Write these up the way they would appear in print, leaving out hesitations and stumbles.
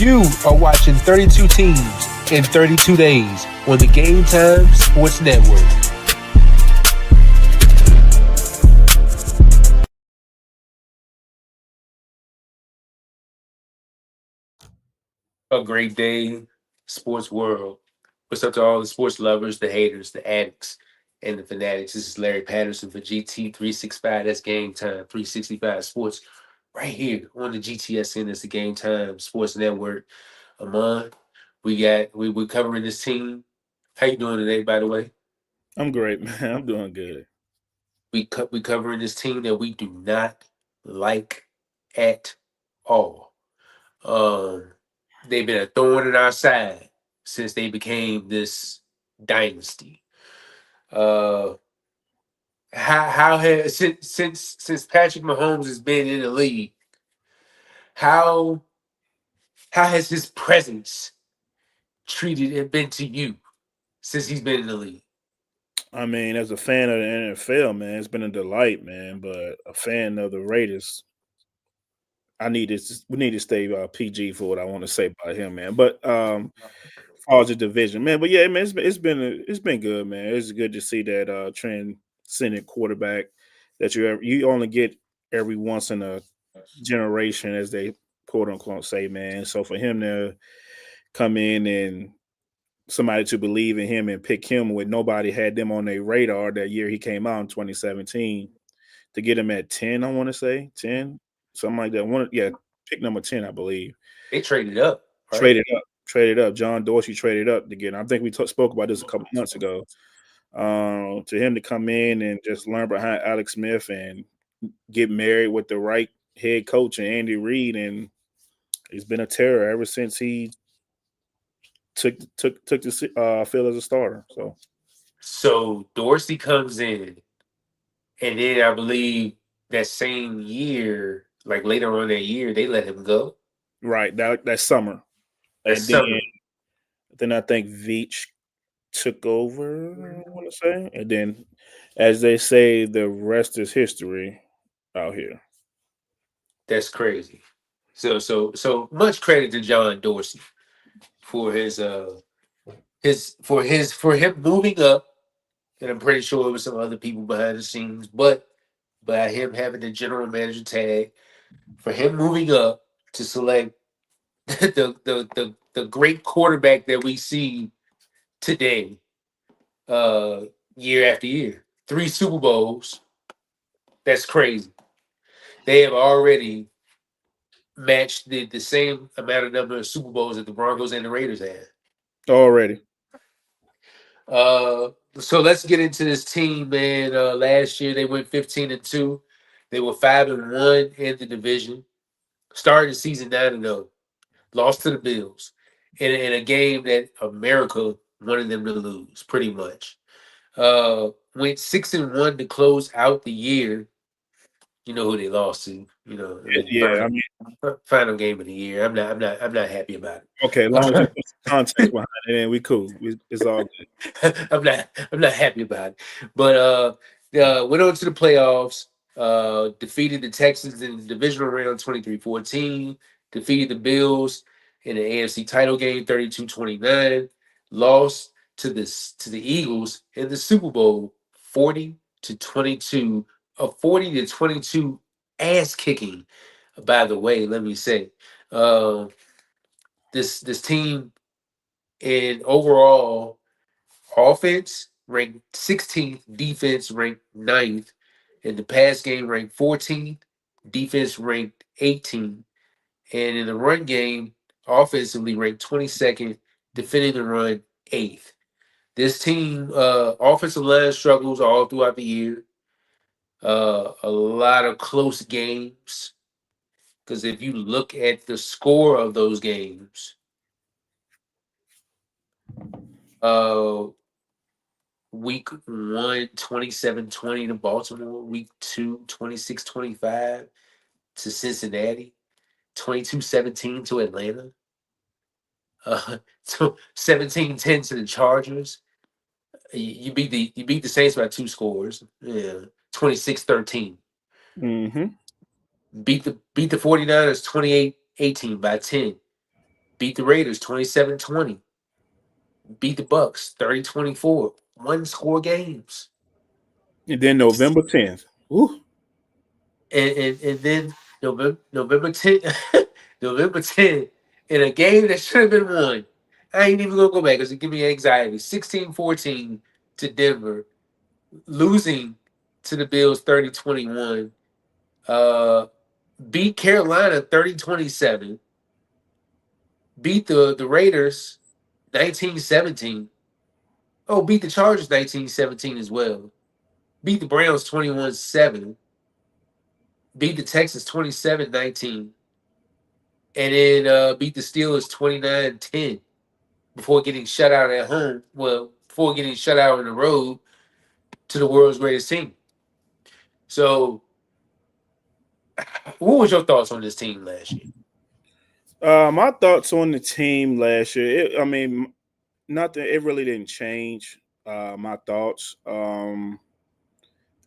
You are watching 32 teams in 32 days on the Game Time Sports Network. A great day, sports world. What's up to all the sports lovers, the haters, the addicts, and the fanatics? This is Larry Patterson for GT365. That's Game Time 365 Sports right here on the GTSN. That's the Game Time Sports Network. Amon, we're covering this team. How you doing today, by the way? I'm great, man. I'm doing good. We covering this team that we do not like at all. Um, they've been a thorn in our side since they became this dynasty. Uh, how has since Patrick Mahomes has been in the league, how how has his presence treated and been to you since he's been in the league? I mean, as a fan of the NFL, man, it's been a delight, man. But a fan of the Raiders, we need to stay PG for what I want to say about him, man. But as far as the division, man. But yeah, man, it's been good, man. It's good to see that transcendent quarterback that you only get every once in a generation, as they quote unquote say, man. So for him to come in and somebody to believe in him and pick him when nobody had them on their radar that year he came out in 2017 to get him at 10, I want to say 10, something like that. Pick number 10, I believe. They traded up, right? Traded up. John Dorsey traded up to get him. I think we spoke about this a couple months ago. To him to come in and just learn behind Alex Smith and get married with the right head coach and Andy Reid, and he's been a terror ever since he took the field as a starter. So Dorsey comes in, and then I believe that same year, like later on that year, they let him go. Right, that summer, That and then summer. I think Veach took over. I want to say, and then, as they say, the rest is history out here. That's crazy. So much credit to John Dorsey for for him moving up, and I'm pretty sure it was some other people behind the scenes, but by him having the general manager tag, for him moving up to select the great quarterback that we see today, uh, year after year, 3 Super Bowls. That's crazy. They have already matched the same amount of number of Super Bowls that the Broncos and the Raiders had. Already. So let's get into this team, man. Last year they went 15-2. They were 5-1 in the division. Started the season 9-0. Lost to the Bills in a game that America wanted them to lose, pretty much. Went 6-1 to close out the year. You know who they lost to. You know, I mean, Yeah, I mean, final game of the year. I'm not happy about okay, as long as you it. put some context behind it, then we cool. It's all good. I'm not happy about it. But went on to the playoffs. Defeated the Texans in the divisional round 23-14. Defeated the Bills in the AFC title game 32-29. Lost to the Eagles in the Super Bowl 40-22. A 40-22 ass kicking. By the way, let me say, uh, this team in overall offense ranked 16th, defense ranked 9th, in the pass game ranked 14th, defense ranked 18th, and in the run game, offensively ranked 22nd, defending the run 8th. This team, offensive line struggles all throughout the year. A lot of close games. Because if you look at the score of those games, uh, week one, 27-20 to Baltimore. Week two, 26-25 to Cincinnati. 22-17 to Atlanta. Uh, so 17-10 to the Chargers. You beat the Saints by 2 scores. Yeah. 26-13. Mm-hmm. Beat the 49ers 28-18 by 10. Beat the Raiders 27-20. Beat the Bucks 30-24. One score games. And then November 10th. Ooh. And then November 10th, November 10th, in a game that should have been won. I ain't even gonna go back because it give me anxiety. 16-14 to Denver, losing to the Bills 30-21. Uh beat Carolina 30-27. Beat the Raiders 19-17. Oh, beat the Chargers 19-17 as well. Beat the Browns 21-7. Beat the Texans 27-19. And then beat the Steelers 29-10 before getting shut out at home. Well, before getting shut out on the road to the world's greatest team. So, what was your thoughts on this team last year? My thoughts on the team last year. I mean, nothing. It really didn't change. My thoughts.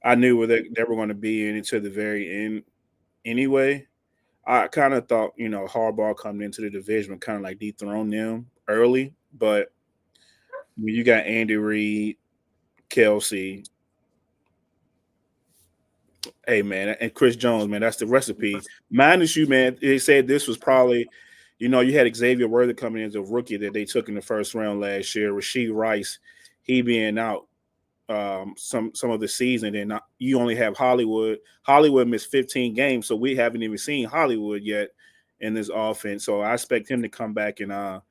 I knew where they were going to be in until the very end. Anyway, I kind of thought Harbaugh coming into the division would kind of like dethrone them early, but when you got Andy Reid, Kelsey, hey man, and Chris Jones, man, that's the recipe. Minus you, man. They said this was probably, you had Xavier Worthy coming in as a rookie that they took in the first round last year. Rasheed Rice, he being out some of the season, and you only have Hollywood. Hollywood missed 15 games, so we haven't even seen Hollywood yet in this offense. So I expect him to come back and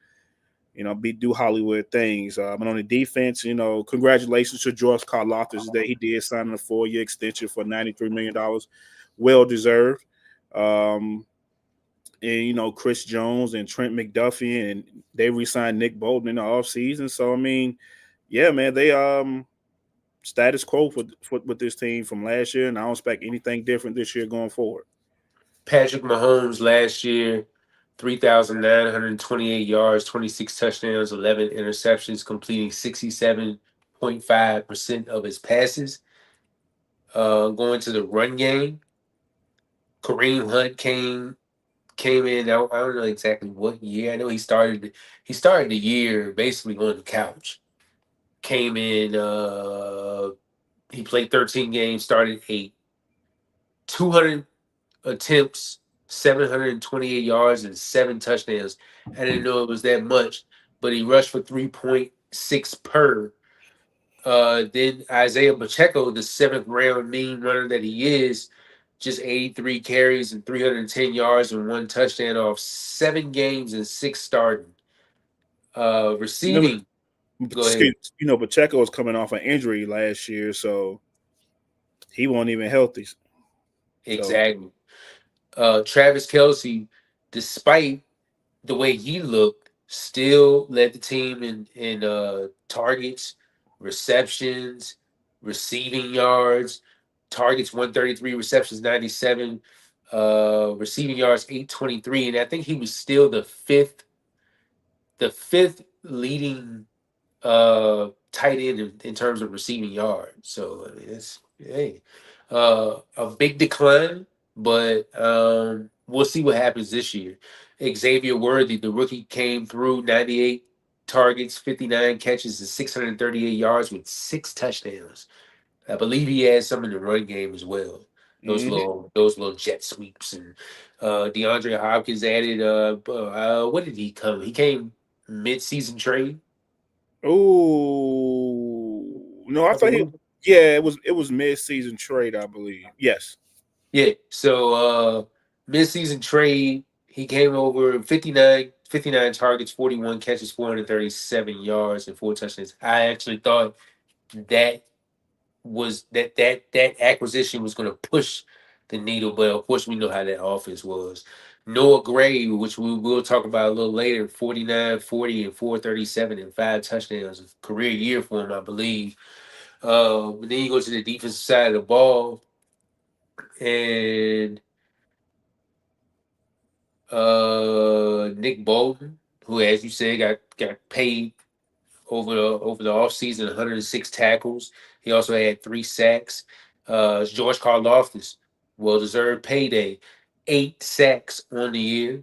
do Hollywood things. But on the defense, congratulations to George Karlaftis today. He did sign a 4-year extension for $93 million, well deserved. And Chris Jones and Trent McDuffie, and they re-signed Nick Bolton in the offseason. So I mean, yeah, man, they status quo with this team from last year, and I don't expect anything different this year going forward. Patrick Mahomes last year, 3,928 yards, 26 touchdowns, 11 interceptions, completing 67.5% of his passes. Going to the run game, Kareem Hunt came in. I don't know exactly what year. I know he started the year basically on the couch. Came in. He played 13 games, started 8, 200 attempts, 728 yards, and 7 touchdowns. I didn't know it was that much, but he rushed for 3.6 per. Then Isaiah Pacheco, the seventh round mean runner that he is, just 83 carries and 310 yards and 1 touchdown off 7 games and 6 starting. Remember, Receiving, go ahead. Pacheco was coming off an injury last year, so he wasn't even healthy. So Exactly. Travis Kelsey, despite the way he looked, still led the team in targets, receptions, receiving yards. Targets 133, receptions 97, receiving yards 823, and I think he was still the fifth leading tight end in terms of receiving yards. So I mean, it's hey, a big decline, but we'll see what happens this year. Xavier Worthy, the rookie, came through 98 targets, 59 catches, and 638 yards with 6 touchdowns. I believe he has some in the run game as well. mhm. Those little jet sweeps and DeAndre Hopkins added. What did he come? He came mid-season trade, Oh no, I I thought believe. it was mid-season trade, I believe. Yes. Yeah. So mid-season trade, he came over 59 targets, 41 catches, 437 yards, and 4 touchdowns. I actually thought that that acquisition was going to push the needle, but of course we know how that offense was. Noah Gray, which we will talk about a little later, 49, 40, and 437 and 5 touchdowns. Career year for him, I believe. But then you go to the defensive side of the ball, and Nick Bolton, who, as you said, got paid over the offseason, 106 tackles. He also had 3 sacks. George Karlaftis, well deserved payday, 8 sacks on the year,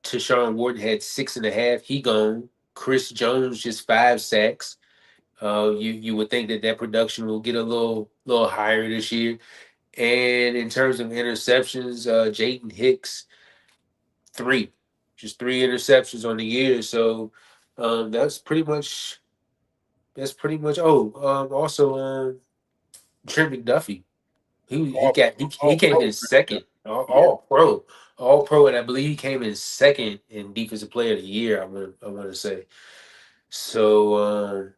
Tashawn Wharton had 6.5. He gone. Chris Jones just 5 sacks. You would think that that production will get a little higher this year. And in terms of interceptions, Jaden Hicks 3, just 3 interceptions on the year. So that's pretty much Oh, also Trent McDuffie. He All came pro. in second, Yeah. all pro, and I believe he came in second in defensive player of the year. I want to say. So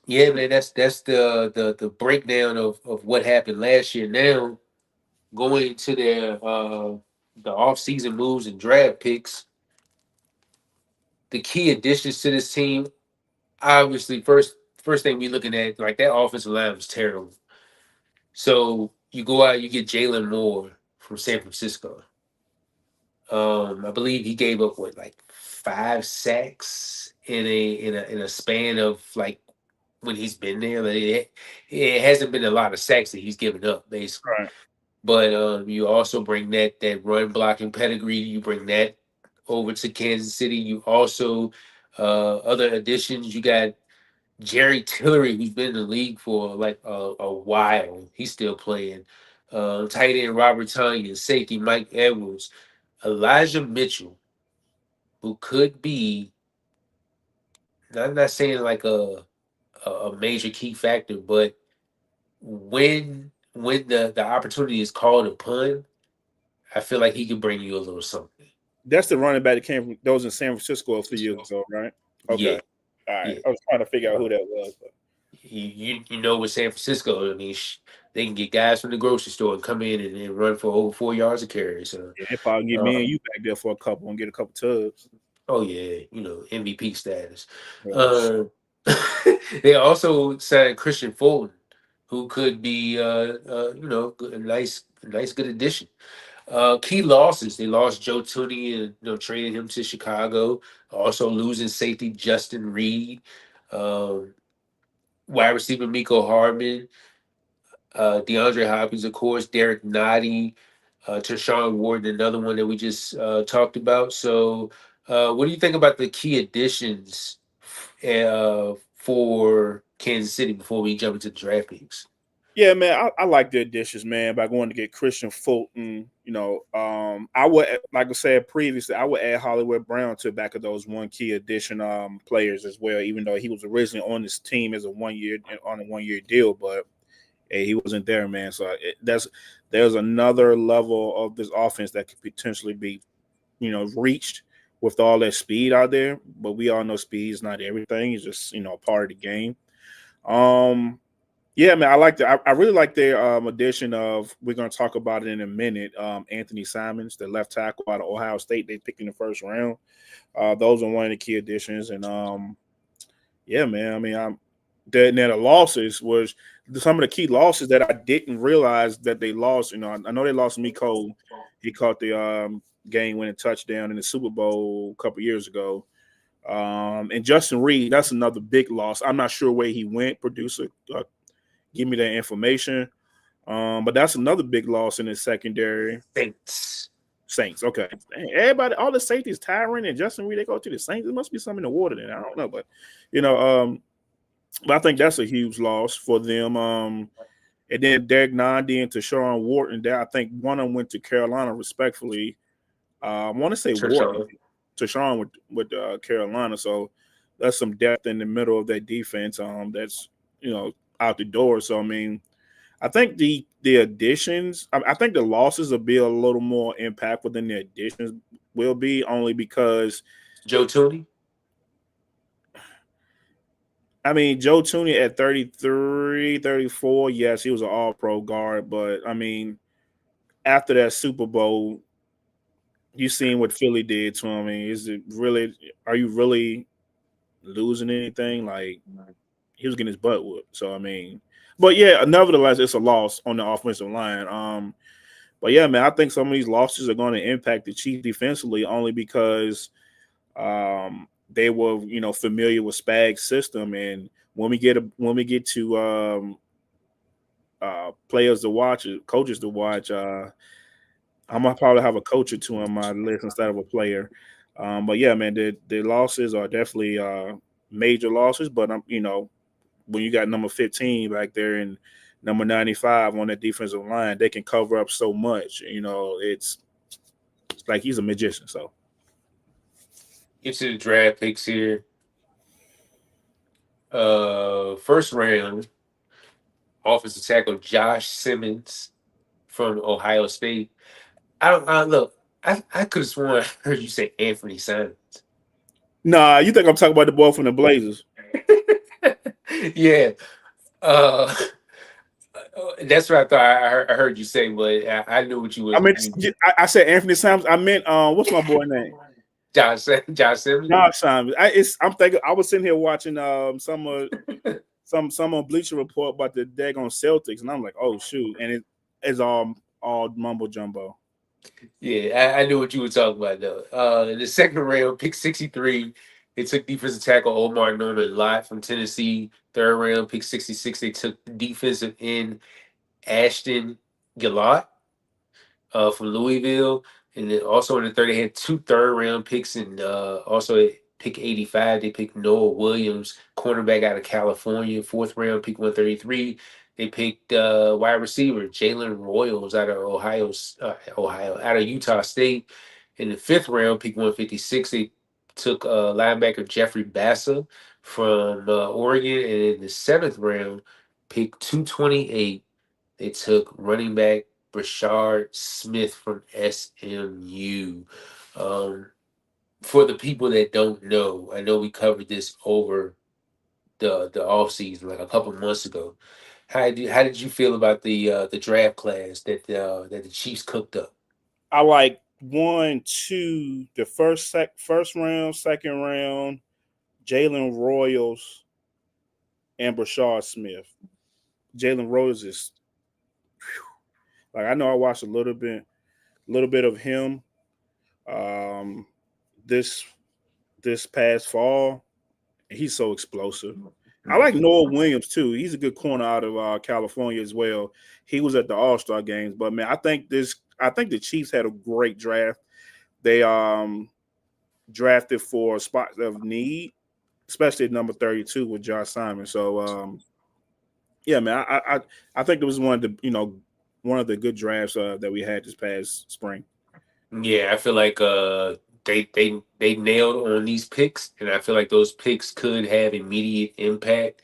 yeah, man, that's the breakdown of what happened last year. Now going to their the off season moves and draft picks, the key additions to this team. Obviously, first thing we looking at, like, that offensive line was terrible. So you go out, you get Jalen Moore from San Francisco. I believe he gave up what, like 5 sacks in a span of, like, when he's been there. Like, it hasn't been a lot of sacks that he's given up, basically. Right. But you also bring that run blocking pedigree. You bring that over to Kansas City. You also other additions. You got Jerry Tillery, who's been in the league for like a while. He's still playing. Tight end Robert Tonyan, safety Mike Edwards, Elijah Mitchell, who could be. I'm not saying like a major key factor, but when the opportunity is called upon, I feel like he could bring you a little something. That's the running back that came from those in San Francisco a few years ago, right? Yeah, Okay. All right. yeah. I was trying to figure out who Uh, that was. But you know with San Francisco, I mean, they can get guys from the grocery store and come in and run for over 4 yards of carry. So, yeah, if I get me uh, and you back there for a couple and get a couple tubs. oh yeah, MVP status. Yeah. Uh, they also signed Christian Fulton, who could be a nice good addition. Key losses: they lost Joe Tooney and traded him to Chicago. Also losing safety Justin Reed, um, wide receiver Miko Hardman, DeAndre Hopkins, of course, Derek Nottie, Tashawn Ward, another one that we just talked about. So, what do you think about the key additions for Kansas City before we jump into the draft picks? Yeah, man, I like the additions, man. By going to get Christian Fulton, I would, like I said previously, I would add Hollywood Brown to back of those one key addition players as well. Even though he was originally on this team as a 1 year deal, but hey, he wasn't there, man. So there's another level of this offense that could potentially be, reached with all that speed out there. But we all know speed is not everything; it's just part of the game. Um, yeah, man, I like that. I really like their addition of. We're going to talk about it in a minute. Anthony Simons, the left tackle out of Ohio State, they picked in the first round. Those are one of the key additions, and yeah, man. I mean, now the losses was some of the key losses that I didn't realize that they lost. I know they lost Miko. He caught the game-winning touchdown in the Super Bowl a couple years ago. And Justin Reed, that's another big loss. I'm not sure where he went. Producer, give me that information. But that's another big loss in the secondary. Saints. Saints. Okay. Dang, everybody, all the safeties, Tyron and Justin Reed, they go to the Saints. There must be something in the water then. I don't know. But, you know, um, but I think that's a huge loss for them. And then Derek Nandi and Tashawn Wharton, there, I think one of them went to Carolina respectfully. I want to say Wharton, Tashawn. Tashawn with Carolina. So that's some depth in the middle of that defense. That's out the door. So I mean, I think the additions. I think the losses will be a little more impactful than the additions will be, only because Joe Tooney. I mean Joe Tooney at 33, 34. Yes, he was an all pro guard, but I mean after that Super Bowl, you seen what Philly did to him. I mean, is it really? Are you really losing anything? Like he was getting his butt whooped. So I mean, but yeah, nevertheless, it's a loss on the offensive line. But yeah, man, I think some of these losses are going to impact the Chiefs defensively only because they were familiar with Spag's system, and when we get to players to watch, coaches to watch. I'm gonna probably have a coach or two on my list instead of a player. But yeah, man, the losses are definitely major losses. But when you got number 15 back there and number 95 on that defensive line, they can cover up so much. It's like he's a magician. So Get to the draft picks here. First round, offensive tackle Josh Simmons from Ohio State. I don't look. I could have sworn I heard you say Anthony Simons. nah, you think I'm talking about the boy from the Blazers? Yeah, uh, that's what I thought. I heard you say, but I knew what you I was. mean, I said Anthony Simons. I meant what's my boy name? Josh Simmons. Josh Simons. I'm thinking. I was sitting here watching some on Bleacher Report about the daggone Celtics, and I'm like, oh shoot, and it's all mumbo jumbo. Yeah, I knew what you were talking about though. In the second round, pick 63, they took defensive tackle Omar Norman Lott from Tennessee. Third round, pick 66, they took defensive end Ashton Gillott from Louisville. And then also in the third, they had two third round picks. And also at pick 85, they picked Noah Williams, cornerback out of California. Fourth round, pick 133. They picked wide receiver Jalen Royals out of out of Utah State. In the fifth round, pick 156, they took linebacker Jeffrey Bassa from Oregon. And in the seventh round, pick 228, they took running back Brashard Smith from SMU. Um, for the people that don't know, I know we covered this over the off season like a couple months ago. How did you feel about the draft class that the Chiefs cooked up? I like one, two, the first round, second round, Jalen Royals and Brashard Smith. Jalen Royals is like I know I watched a little bit of him um, this this past fall. He's so explosive. I like Noah Williams too. He's a good corner out of California as well. He was at the All Star games, but man, I think the Chiefs had a great draft. They drafted for spots of need, especially at number 32 with Josh Simon. So yeah, man, I think it was one of the good drafts that we had this past spring. Yeah, I feel like they nailed on these picks, and I feel like those picks could have immediate impact.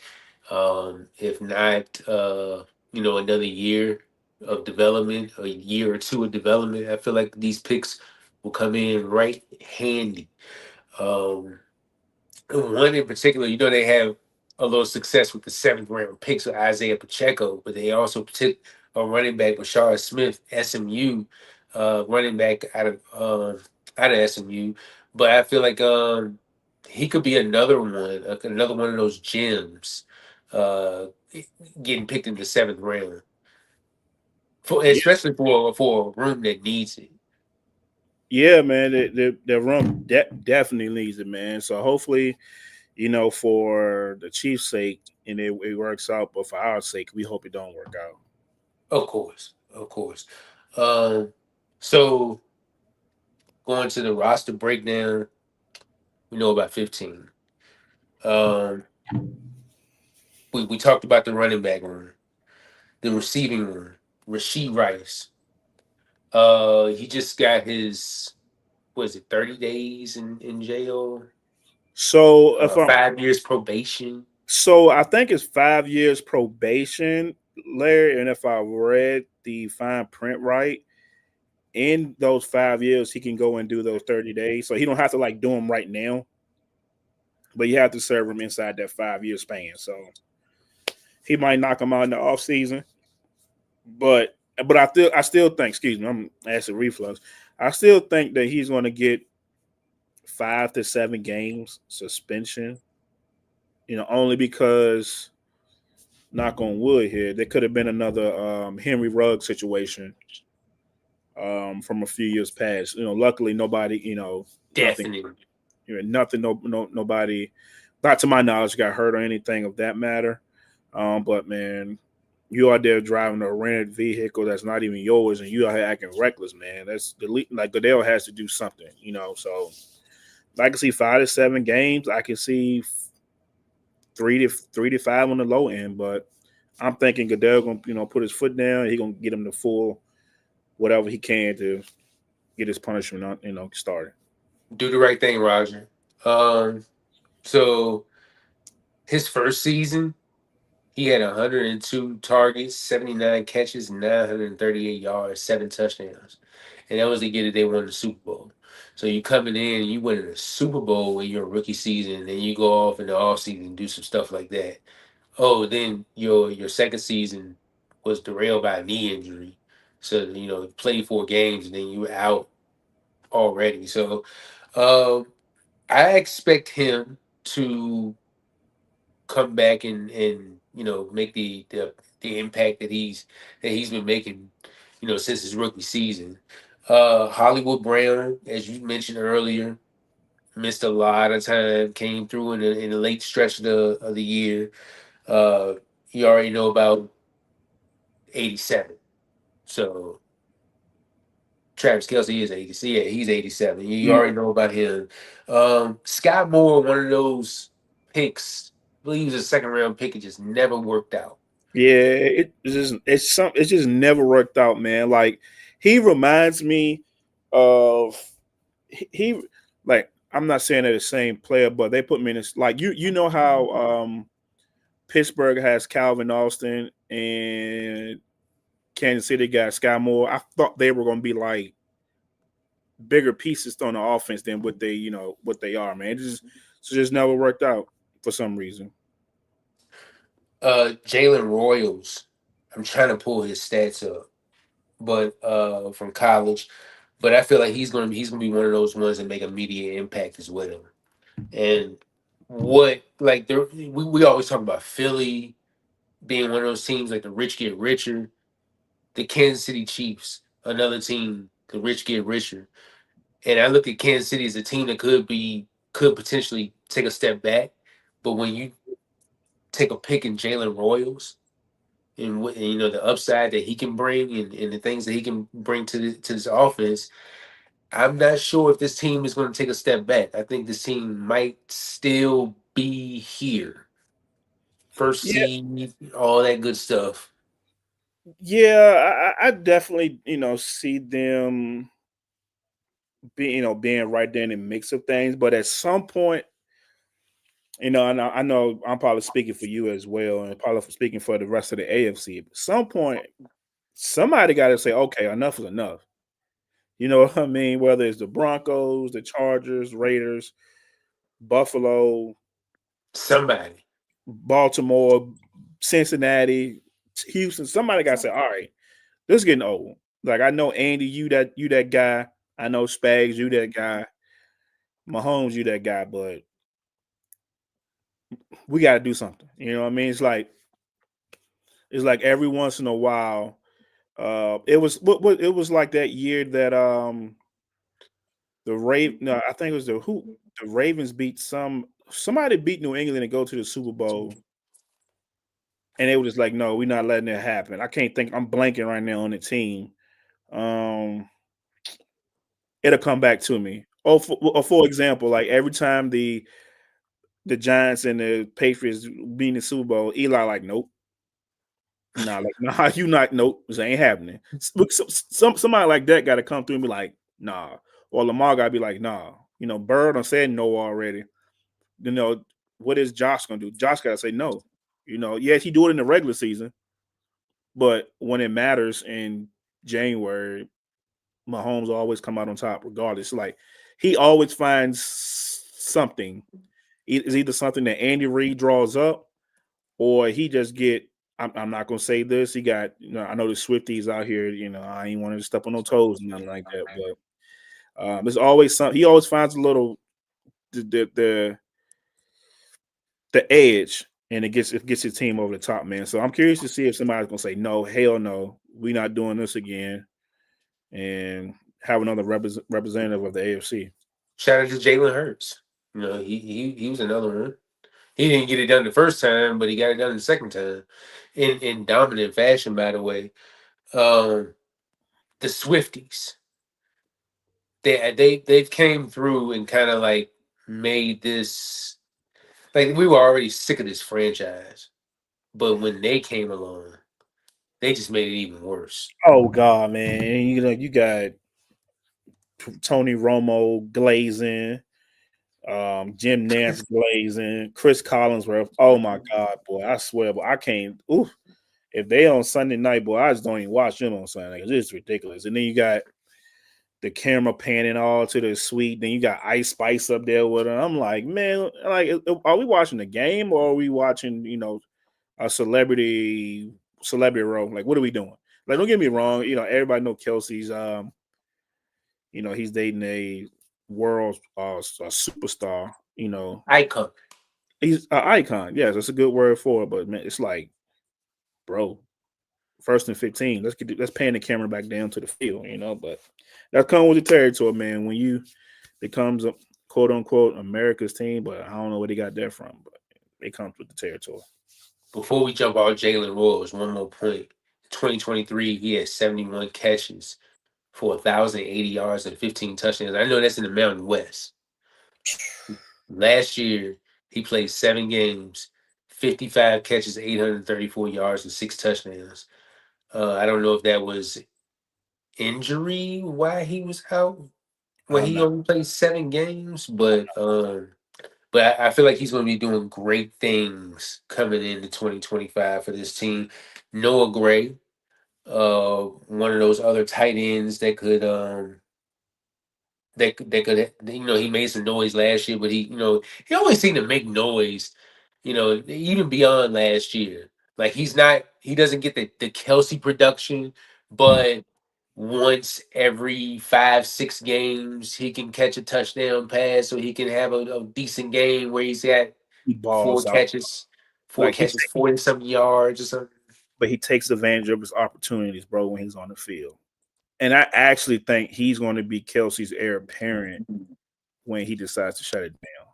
If not, another year of development, a year or two of development, I feel like these picks will come in right handy. Um, One in particular, they have a little success with the seventh round picks with Isaiah Pacheco, but they also took a running back, Rashard Smith, SMU, running back out of SMU. But I feel like he could be another one of those gems, uh, getting picked in the seventh round, Yeah, especially for a room that needs it. yeah, man, the run definitely needs it, man. So hopefully, for the Chiefs' sake, and it works out. But for our sake, we hope it don't work out. Of course, of course. Um, so going to the roster breakdown, we know about 15. Um, we talked about the running back room, the receiving room, Rasheed Rice. He just got his, was it 30 days in jail? So if I'm 5 years probation. so, I think it's 5 years probation, Larry. And if I read the fine print right, in those 5 years, he can go and do those 30 days. So he don't have to like do them right now, but you have to serve him inside that 5 year span. So he might knock him out in the off season, but I still think, excuse me, I'm acid reflux. I still think that he's going to get 5 to 7 games suspension. Only because, knock on wood here, there could have been another Henry Rugg situation from a few years past. Luckily nobody, nothing, Definitely. nothing, nobody, not to my knowledge, got hurt or anything of that matter. But man, you out there driving a rented vehicle that's not even yours, and you out here acting reckless, man. That's the like Goodell has to do something, you know. So I can see 5 to 7 games. I can see 3 to 5 on the low end, but I'm thinking Goodell gonna put his foot down. He gonna get him the full whatever he can to get his punishment on, started. Do the right thing, Roger. Um, so his first season, he had 102 targets, 79 catches, 938 yards, 7 touchdowns, and that was the year that they won the Super Bowl. So you coming in, you winning a Super Bowl in your rookie season, and then you go off in the off season and do some stuff like that. Oh, then your second season was derailed by a knee injury. So played 4 games and then you were out already. So um, I expect him to come back and make the impact that he's been making since his rookie season. Hollywood Brown, as you mentioned earlier, missed a lot of time, came through in the late stretch of the year. Uh, you already know about 87. So Travis Kelsey is 80. So yeah, he's 87. You Mm, already know about him. Scott Moore, one of those picks. I believe he was a second round pick. It just never worked out. yeah, it's just never worked out, man. Like he reminds me of he like I'm not saying they're the same player, but they put me in this like you know how Pittsburgh has Calvin Austin and Kansas City got Sky Moore. I thought they were gonna be like bigger pieces on the offense than what they are, man. It just never worked out for some reason. Jalen Royals. I'm trying to pull his stats up, but from college. But I feel like he's gonna be one of those ones that make immediate impact as well. And what like we always talk about Philly being one of those teams like the rich get richer. The Kansas City Chiefs, another team, the rich get richer. And I look at Kansas City as a team that could potentially take a step back. But when you take a pick in Jalen Royals and the upside that he can bring and the things that he can bring to this offense, I'm not sure if this team is going to take a step back. I think this team might still be here, first Yeah, seed, all that good stuff. yeah, I definitely see them being right there in the mix of things, but at some point, I know I'm probably speaking for you as well, and probably speaking for the rest of the AFC. At some point, somebody got to say, okay, enough is enough. You know what I mean? Whether it's the Broncos, the Chargers, Raiders, Buffalo, Somebody. Baltimore, Cincinnati, Houston, somebody got to say, all right, this is getting old. Like I know Andy, you that guy. I know Spags, you that guy. Mahomes, you that guy. But we got to do something. You know what I mean? It's like every once in a while. It was what it was like that year that the Raven. No, I think it was the Ravens beat somebody beat New England and go to the Super Bowl, and they were just like, no, we're not letting it happen. I can't think. I'm blanking right now on the team. Um, it'll come back to me. For example, like every time the Giants and the Patriots being the Super Bowl, Eli like, nope, nah, like, nah, you not, nope, this ain't happening. Somebody like that got to come through and be like, nah, or Lamar got to be like, nah. Bird done said no already. You know, what is Josh gonna do? Josh got to say no. Yes, he do it in the regular season, but when it matters in January, Mahomes always come out on top regardless. Like he always finds something. It's either something that Andy Reid draws up, or he just get. I'm not gonna say this. He got. I know the Swifties out here. I ain't want to step on no toes and nothing like that. But there's always something. He always finds a little the edge, and it gets his team over the top, man. So I'm curious to see if somebody's gonna say no, hell no, we're not doing this again, and have another representative of the AFC. Shout out to Jalen Hurts. He was another one. He didn't get it done the first time, but he got it done the second time in dominant fashion. By the way, um, the Swifties, they've came through and kind of like made this, like, we were already sick of this franchise, but when they came along, they just made it even worse. Oh God, man! You got Tony Romo glazing, Jim Nance glazing, Chris Collinsworth. Oh my God, boy! I swear, but I can't. Ooh, if they on Sunday night, boy, I just don't even watch them on Sunday. It's ridiculous. And then you got the camera panning all to the suite. Then you got Ice Spice up there with her. I'm like, man, like, are we watching the game or are we watching, a celebrity role? Like, what are we doing? Like, don't get me wrong. Everybody know Kelsey's. He's dating a world a superstar. Icon. He's an icon. Yes, that's a good word for it. But man, it's like, bro, first and 15. Let's pan the camera back down to the field. But that comes with the territory, man. When you becomes a quote unquote America's team, but I don't know where they got that from. But it comes with the territory. Before we jump out Jalen Rose, one more point. 2023, he had 71 catches for 1,080 yards and 15 touchdowns. I know that's in the Mountain West. Last year, he played 7 games, 55 catches, 834 yards, and 6 touchdowns. I don't know if that was injury why he was out. Well, I'm he not. only played 7 games, but I feel like he's going to be doing great things coming into 2025 for this team. Noah Gray, one of those other tight ends that could he made some noise last year, but he always seemed to make noise, even beyond last year. Like, he doesn't get the Kelsey production, but once every 5-6 games he can catch a touchdown pass, so he can have a decent game where he's got He four balls out. catches, four Like catches, 40 something yards or something. but he takes advantage of his opportunities, bro, when he's on the field. And I actually think he's going to be Kelsey's heir apparent when he decides to shut it down.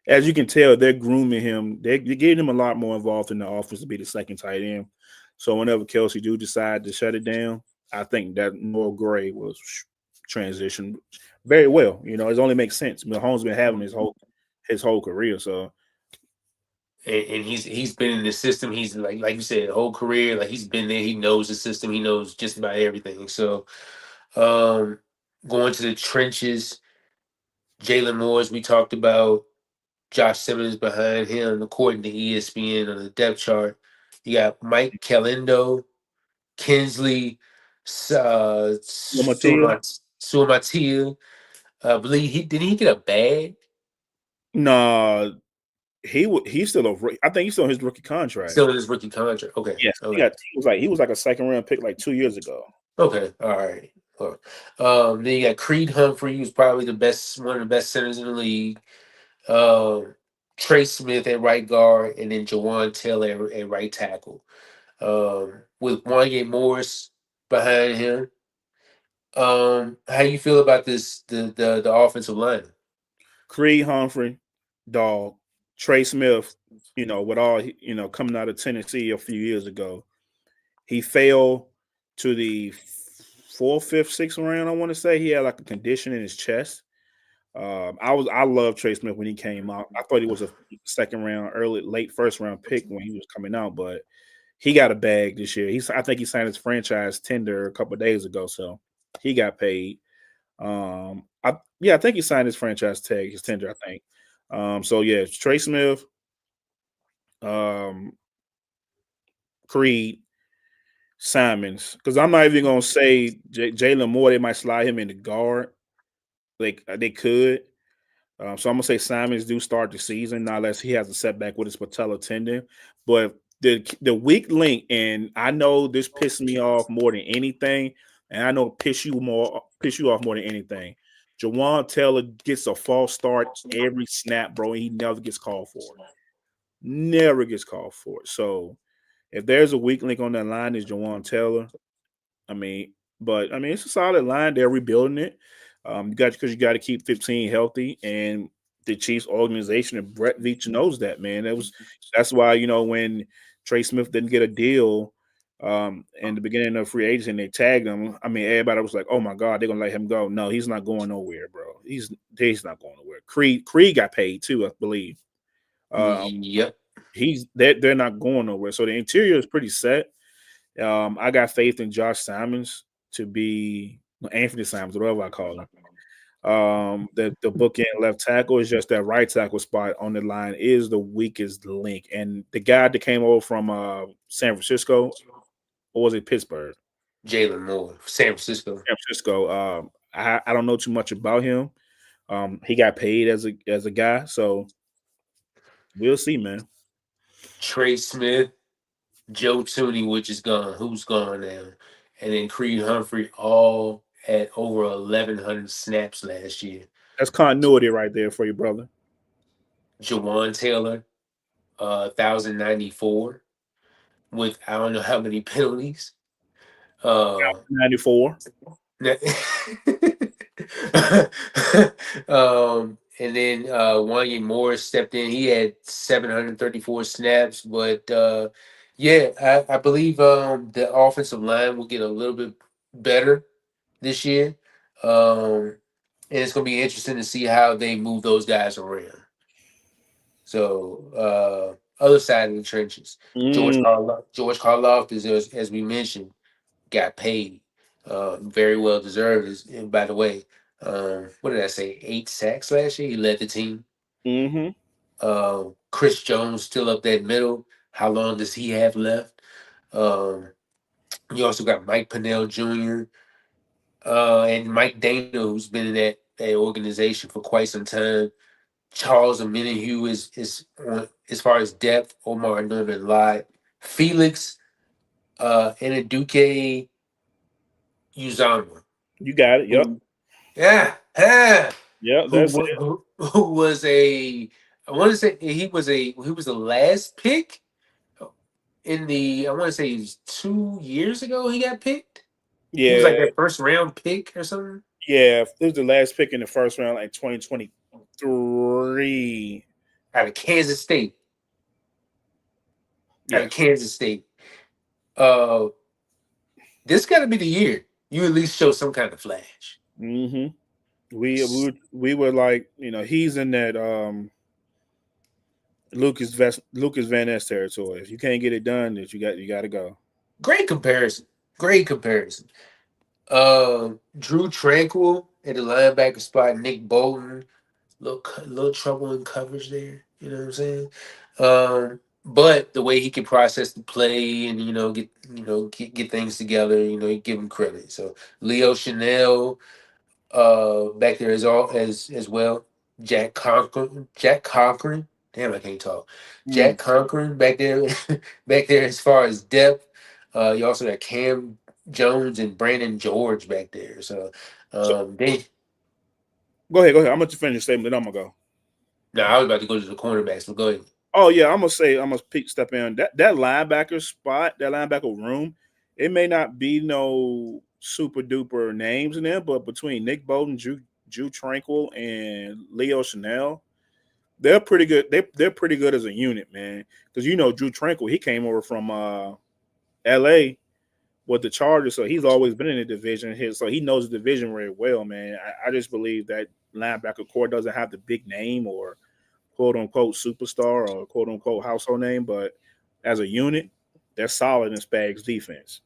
As you can tell, they're grooming him. They're getting him a lot more involved in the offense to be the second tight end. So whenever Kelsey do decide to shut it down, I think that Noah Gray was transitioned very well. It only makes sense. Mahomes been having his whole career. So And he's been in the system. He's like you said, whole career. Like, he's been there. He knows the system. He knows just about everything. So, um, going to the trenches, Jalen Moore, we talked about. Josh Simmons behind him, according to ESPN on the depth chart. You got Mike Calindo, Kinsley, Matia, Suamatia. I believe he get a bag. nah, he's still I think he's still on his rookie contract. Still in his rookie contract. Okay. Yes, Okay. he was like a second round pick like 2 years ago. Okay. All right. All right. Then you got Creed Humphrey, who's probably one of the best centers in the league. Um, Trey Smith at right guard, and then Jawan Taylor at right tackle. With Wanye Morris behind him. How you feel about the offensive line? Creed Humphrey, dog, Trey Smith, with all coming out of Tennessee a few years ago, he fell to the fourth, fifth, sixth round. I want to say he had like a condition in his chest. I love Trey Smith when he came out. I thought he was a second round, late first round pick when he was coming out, but he got a bag this year. I think he signed his franchise tender a couple of days ago, so he got paid. I think he signed his franchise tag, his tender. I think. So yeah, Trey Smith, um, Creed, Simons. Because I'm not even gonna say Jalen Moore. They might slide him in the guard. Like they could. So I'm gonna say Simons do start the season, not unless he has a setback with his patella tendon. But the weak link, and I know this pissed me off more than anything, and I know piss you off more than anything. Jawan Taylor gets a false start every snap, bro, and he never gets called for it. Never gets called for it. So if there's a weak link on that line, is Jawan Taylor. I mean, but I mean, it's a solid line. They're rebuilding it. You got because you got to keep 15 healthy, and the Chiefs organization, and Brett Veach knows that, man. That's why, when Trey Smith didn't get a deal in the beginning of free agency and they tagged him. I mean, everybody was like, "Oh my God, they're gonna let him go." No, he's not going nowhere, bro. He's not going nowhere. Creed got paid too, I believe. Uh, Yep. they're not going nowhere. So the interior is pretty set. I got faith in Josh Simons to be Anthony Simons, whatever I call him. The bookend left tackle is just that right tackle spot on the line is the weakest link. And the guy that came over from San Francisco, or was it Pittsburgh? Jalen Moore, San Francisco. San Francisco. I don't know too much about him. He got paid as a guy, so we'll see, man. Trey Smith, Joe Tooney, which is gone. Who's gone now? And then Creed Humphrey, all at over 1,100 snaps last year. That's continuity right there for you, brother. Jawan Taylor, 1,094 with I don't know how many penalties. Uh, 94. and then Wanya Morris stepped in. He had 734 snaps, but yeah, I believe the offensive line will get a little bit better this year. And it's going to be interesting to see how they move those guys around. So, other side of the trenches, Mm, George Karloff is, as we mentioned, got paid. Very well deserved. And by the way, what did I say? 8 sacks last year. He led the team. mm-hmm. Chris Jones still up that middle. How long does he have left? Um, you also got Mike Pennell Jr. And Mike Dana, who's been in that organization for quite some time. Charles Omenihu is on, as far as depth. Omar Norman Lott, Felix, Eneduke Uzama, You got it. Yep. who yeah, yeah, Yep. That's it. who was a I want to say he was the last pick in the I want to say it was 2 years ago he got picked. He was Yeah. like that first round pick or something Yeah. This was the last pick in the first round, like 2023. out of Kansas State. Out of Yes. Kansas State. Uh, this got to be the year you at least show some kind of flash. Mm-hmm. We were like, he's in that Lucas Van Ness territory. If you can't get it done, that you got to go. Great comparison. Great comparison. Drew Tranquil at the linebacker spot. Nick Bolton, little trouble in coverage there. You know what I'm saying? But the way he can process the play and get things together, you give him credit. So Leo Chanel, back there as well. Jack Conklin. Damn, I can't talk. Mm. Jack Conklin back there, back there as far as depth. You also got Cam Jones and Brandon George back there. So So they. go ahead. Go ahead. I'm gonna finish your statement. Then I'm gonna go. No, I was about to go to the cornerbacks, but go ahead. Oh yeah, I'm gonna step in that linebacker spot, that linebacker room. It may not be no super duper names in there, but between Nick Bolton, Drew Tranquil, and Leo Chanel, they're pretty good. They're pretty good as a unit, man. Because Drew Tranquil, he came over from L.A. with the Chargers, so he's always been in the division here, so he knows the division very well, man. I just believe that linebacker core doesn't have the big name or quote unquote superstar or quote unquote household name, but as a unit, they're solid in Spags defense.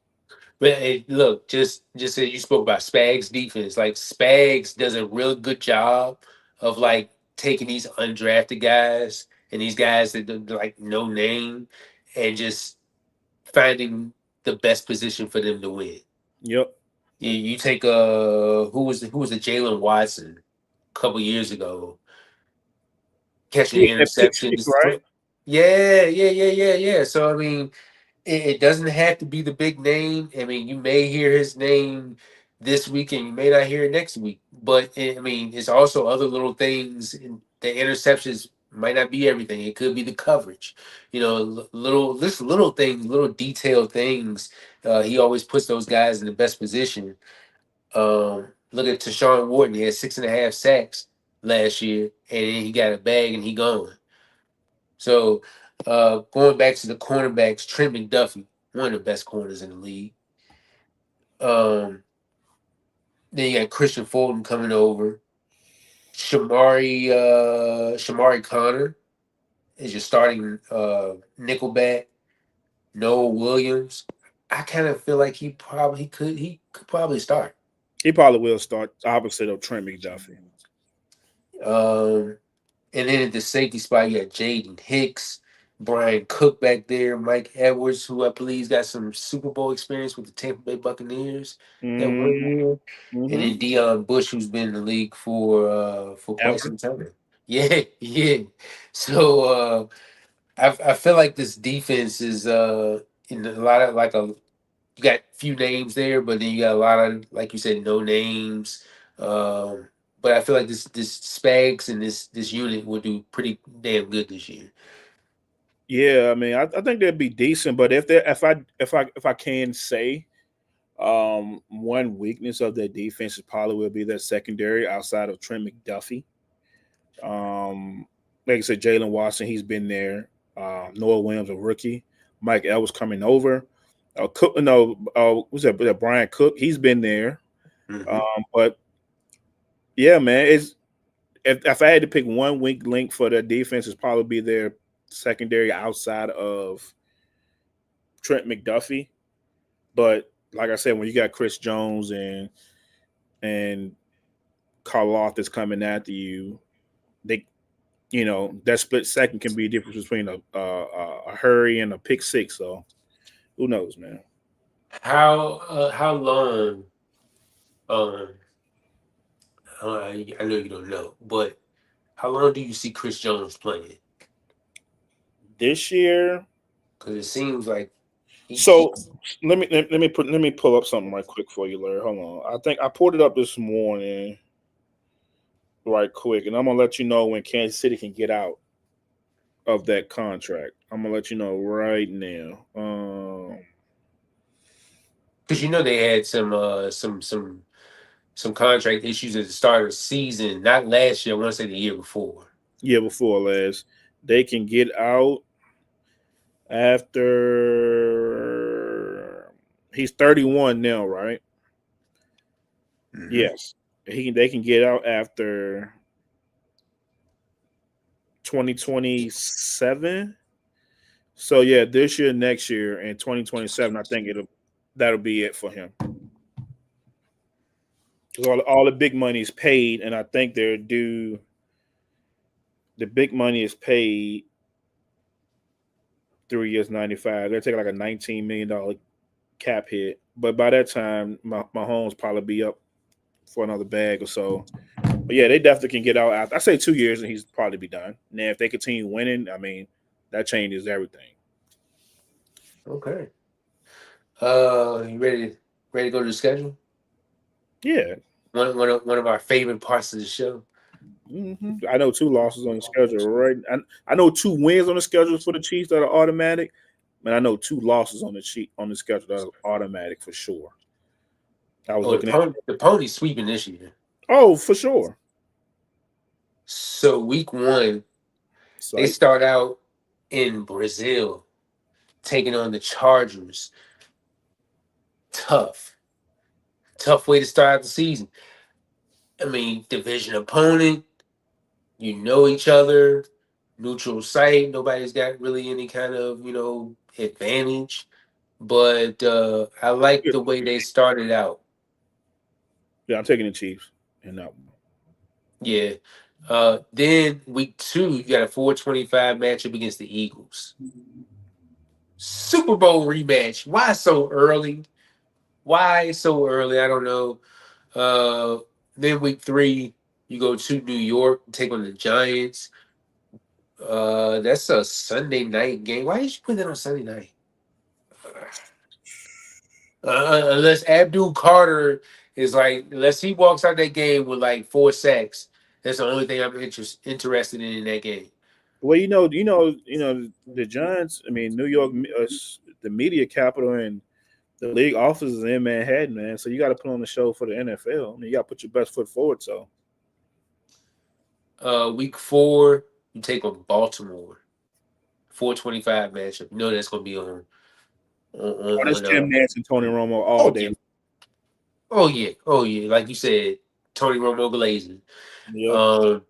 But hey, look, just as you spoke about Spags defense, like Spags does a real good job of like taking these undrafted guys and these guys that like no name and just finding the best position for them to win. Yep. You take who was the Jalen Watson a couple years ago catching Yeah, that pick six, interceptions. right? Yeah. So I mean, it doesn't have to be the big name. I mean, you may hear his name this week and you may not hear it next week. But I mean, it's also other little things. The interceptions might not be everything. It could be the coverage. Little things, little detailed things. He always puts those guys in the best position. Look at Tashawn Wharton. He had 6.5 sacks last year, and then he got a bag and he gone. So going back to the cornerbacks, Trent McDuffie, one of the best corners in the league. Um, then you got Christian Fulton coming over. Shamari Connor is your starting nickelback. Noah Williams. I kind of feel like he could probably start. He probably will start opposite of Trent McDuffie. Um, and then at the safety spot, you got Jaden Hicks, Brian Cook back there, Mike Edwards, who I believe's got some Super Bowl experience with the Tampa Bay Buccaneers that one Mm-hmm. year, and Mm-hmm. then Deion Bush, who's been in the league for quite Ever. some time. Yeah, yeah. So I feel like this defense is in a lot of like a you got a few names there, but then you got a lot of like you said, no names. Um, but I feel like this Spags and this unit will do pretty damn good this year. Yeah, I mean, I think they'd be decent, but if I can say, one weakness of their defense is probably will be their secondary outside of Trent McDuffie. Um, like I said, Jalen Watson, he's been there. Noah Williams, a rookie. Mike Ellis coming over. Cook, no, what's that? Brian Cook, he's been there. Hmm. But yeah, man, it's if I had to pick one weak link for their defense, it's probably be their secondary outside of Trent McDuffie. But like I said, when you got Chris Jones and Karloff is coming after you, they that split second can be a difference between a hurry and a pick six. So who knows, man? How long? Um, I know you don't know, but how long do you see Chris Jones playing? This year, Because it seems like he so let me pull up something right quick for you, Larry. Hold on. I think I pulled it up this morning, right quick, and I'm gonna let you know when Kansas City can get out of that contract. I'm gonna let you know right now. because you know they had some contract issues at the start of the season, not last year. I want to say the year before. Yeah, before last, they can get out after he's 31 now, right? Hmm. Yes, they can get out after 2027. So yeah, this year, next year, and 2027, I think that'll be it for him. Because all the big money is paid, and I think they're due. The big money is paid 3 years, 95. They're taking like a $19 million cap hit, but by that time, my home's probably be up for another bag or so. But yeah, they definitely can get out after I say 2 years, and he's probably be done. Now, if they continue winning, I mean, that changes everything. Okay. You ready to go to the schedule? Yeah, One of our favorite parts of the show. I know two losses on the schedule, right? I know two wins on the schedule for the Chiefs that are automatic, but I know two losses on the schedule that are automatic for sure. I was Oh, the looking at pony's sweeping this year. for sure. So week one, they Psych. start out in Brazil, taking on the Chargers. Tough, tough way to start out the season. I mean, division opponent. You know each other. Neutral site. Nobody's got really any kind of advantage. But I like Yeah, the way they started out. yeah, I'm taking the Chiefs in that one. Yeah. Then week two, you got a 425 matchup against the Eagles. Super Bowl rematch. Why so early? Why so early? I don't know. Uh, then week three, you go to New York, take on the Giants. That's a Sunday night game. Why did you put that on Sunday night? Unless Abdul Carter is like, unless he walks out that game with like 4 sacks, that's the only thing I'm interested in that game. Well, the Giants. I mean, New York, the media capital, and the league offices in Manhattan, man. So you got to put on the show for the NFL. I mean, you got to put your best foot forward. So Week 4, you take on Baltimore. 4:25 matchup. You know that's gonna be Oh, that's on Jim Nance and Tony Romo all oh day. yeah. Oh yeah. Oh yeah. Like you said, Tony Romo glazing. Yep. Um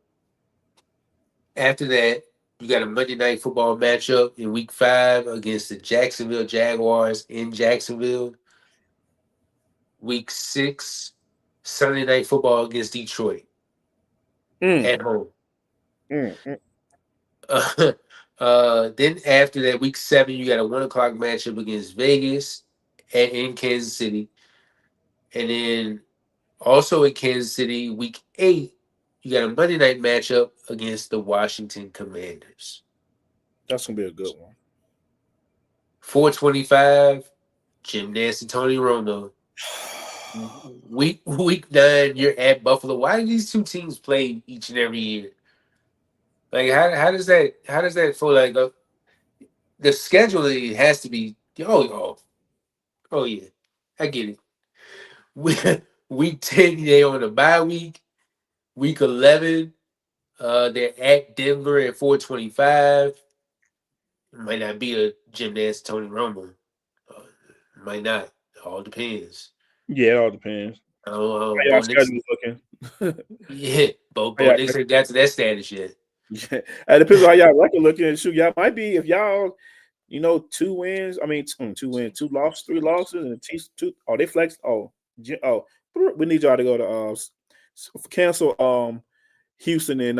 After that, you got a Monday night football matchup in week 5 against the Jacksonville Jaguars in Jacksonville. Week 6, Sunday night football against Detroit Mm, at home. mm. Then after that, week 7, you got a 1 o'clock matchup against Vegas in Kansas City. And then also in Kansas City, week 8, you got a Monday night matchup against the Washington Commanders. That's gonna be a good one. 4:25, Jim Nance and Tony Romo. Week 9, you're at Buffalo. Why do these two teams play each and every year? Like how does that feel like the scheduling has to be oh yeah. I get it. Week, week 10, they on a bye week. Week 11, they're at Denver at 4:25. It might not be a Jim Nance Tony Romo. Uh, might not. It all depends. Yeah, it all depends. How Bo y'all Nix. schedule's looking? Yeah, How Bo y'all Nix ain't got to that status yet. Yeah, it depends on how y'all record looking. Shoot, y'all might be if y'all, 2 wins. I mean, 2 wins, 2 losses, 3 losses, and two. Oh, they flexed. Oh, we need y'all to go to cancel Houston and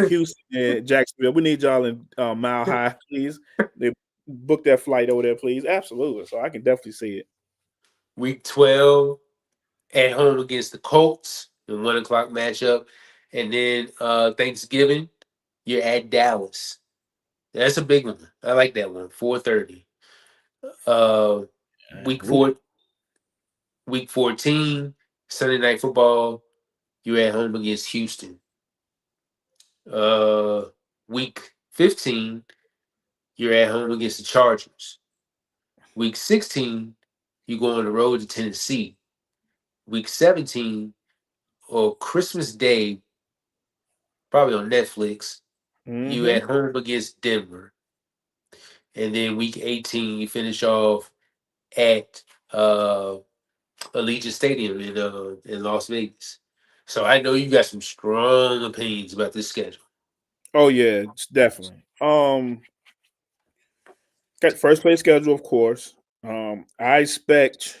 Houston and Jacksonville. We need y'all in Mile High, please. They book that flight over there, please. Absolutely. So I can definitely see it. Week 12, at home against the Colts, the 1 o'clock matchup. And then Thanksgiving, you're at Dallas. That's a big one. I like that one. 4:30. Uh, week Ooh. 4, week 14, Sunday night football. You're at home against Houston. Uh, week 15, you're at home against the Chargers. Week 16, you go on the road to Tennessee. Week 17, or Christmas Day, probably on Netflix, you Mm-hmm. at home against Denver. And then week 18, you finish off at Allegiant Stadium in Las Vegas. So I know you got some strong opinions about this schedule. Oh yeah, definitely. Got first place schedule, of course. I expect.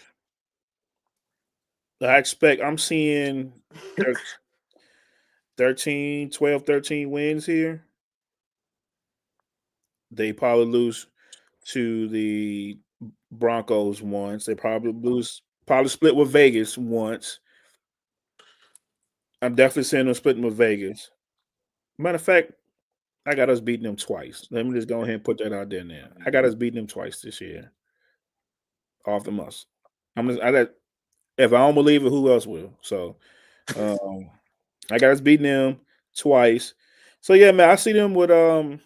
I'm seeing thir- 13, 12, 13 wins here. They probably lose to the Broncos once. They probably split with Vegas once. I'm definitely seeing them splitting with Vegas. Matter of fact, I got us beating them twice. Let me just go ahead and put that out there now. I got us beating them twice this year off the muscle. I got if I don't believe it, who else will? So um, I got us beating them twice. So yeah, man, I see them with 12,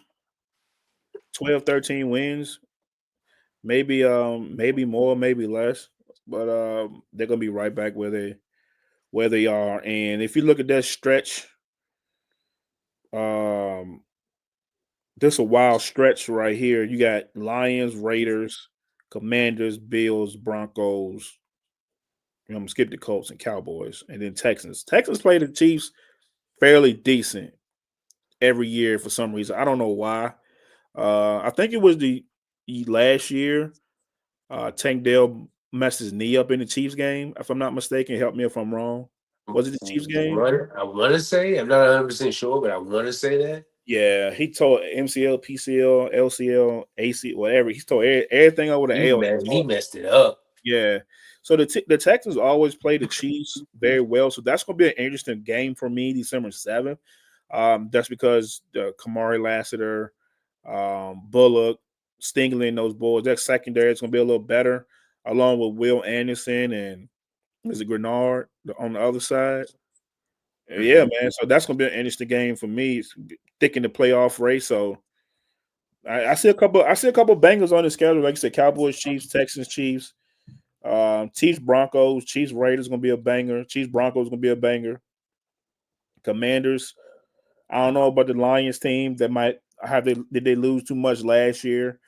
13 wins. Maybe more, maybe less. But they're gonna be right back where they are. And if you look at that stretch, um, this a wild stretch right here. You got Lions, Raiders, Commanders, Bills, Broncos. I'm gonna skip the Colts and Cowboys, and then Texans. Texans play the Chiefs fairly decent every year for some reason. I don't know why. I think it was the last year. Tank Dell messed his knee up in the Chiefs game, if I'm not mistaken. Help me if I'm wrong. Was it the Chiefs game? I want to say, I'm not 100% sure, but I want to say that. Yeah, he tore MCL, PCL, LCL, AC, whatever. He tore everything over the L. He messed it up. Yeah. So the Texans always play the Chiefs very well. So that's going to be an interesting game for me, December 7th. That's because the Kamari Lassiter, Bullock, Stingley, and those boys, that secondary is going to be a little better, along with Will Anderson and is it Grenard on the other side. Yeah, Mhm. man. So that's going to be an interesting game for me. It's thick in the playoff race. So I see a couple. I see a couple bangers on the schedule. Like I said, Cowboys, Chiefs, Texans, Chiefs. Chiefs Broncos, Chiefs Raiders gonna be a banger. Chiefs Broncos gonna be a banger. Commanders. I don't know about the Lions team that might have they did they lose too much last year.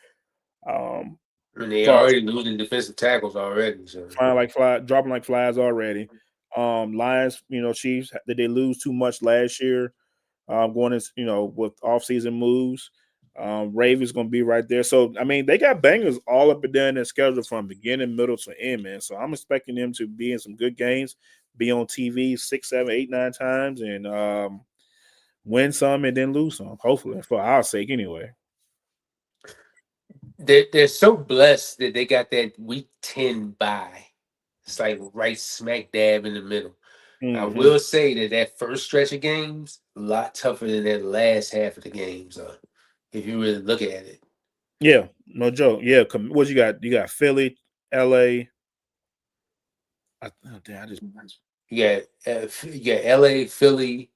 Um, And they far as already losing defensive tackles already. So flying like fly, dropping like flies already. Lions, Chiefs, did they lose too much last year? Going in, with offseason moves. Ravens going to be right there. So, I mean, they got bangers all up and down their schedule from beginning, middle to end, man. So I'm expecting them to be in some good games, be on TV 6, 7, 8, 9 times, and win some and then lose some. Hopefully, for our sake, anyway. they're so blessed that they got that week 10 bye. It's like right smack dab in the middle. I Hmm. will say that that first stretch of games a lot tougher than that last half of the games. If you really look at it, Yeah, no joke. Yeah, what you got? You got Philly, LA. Oh, damn, I just you got L.A., Philly.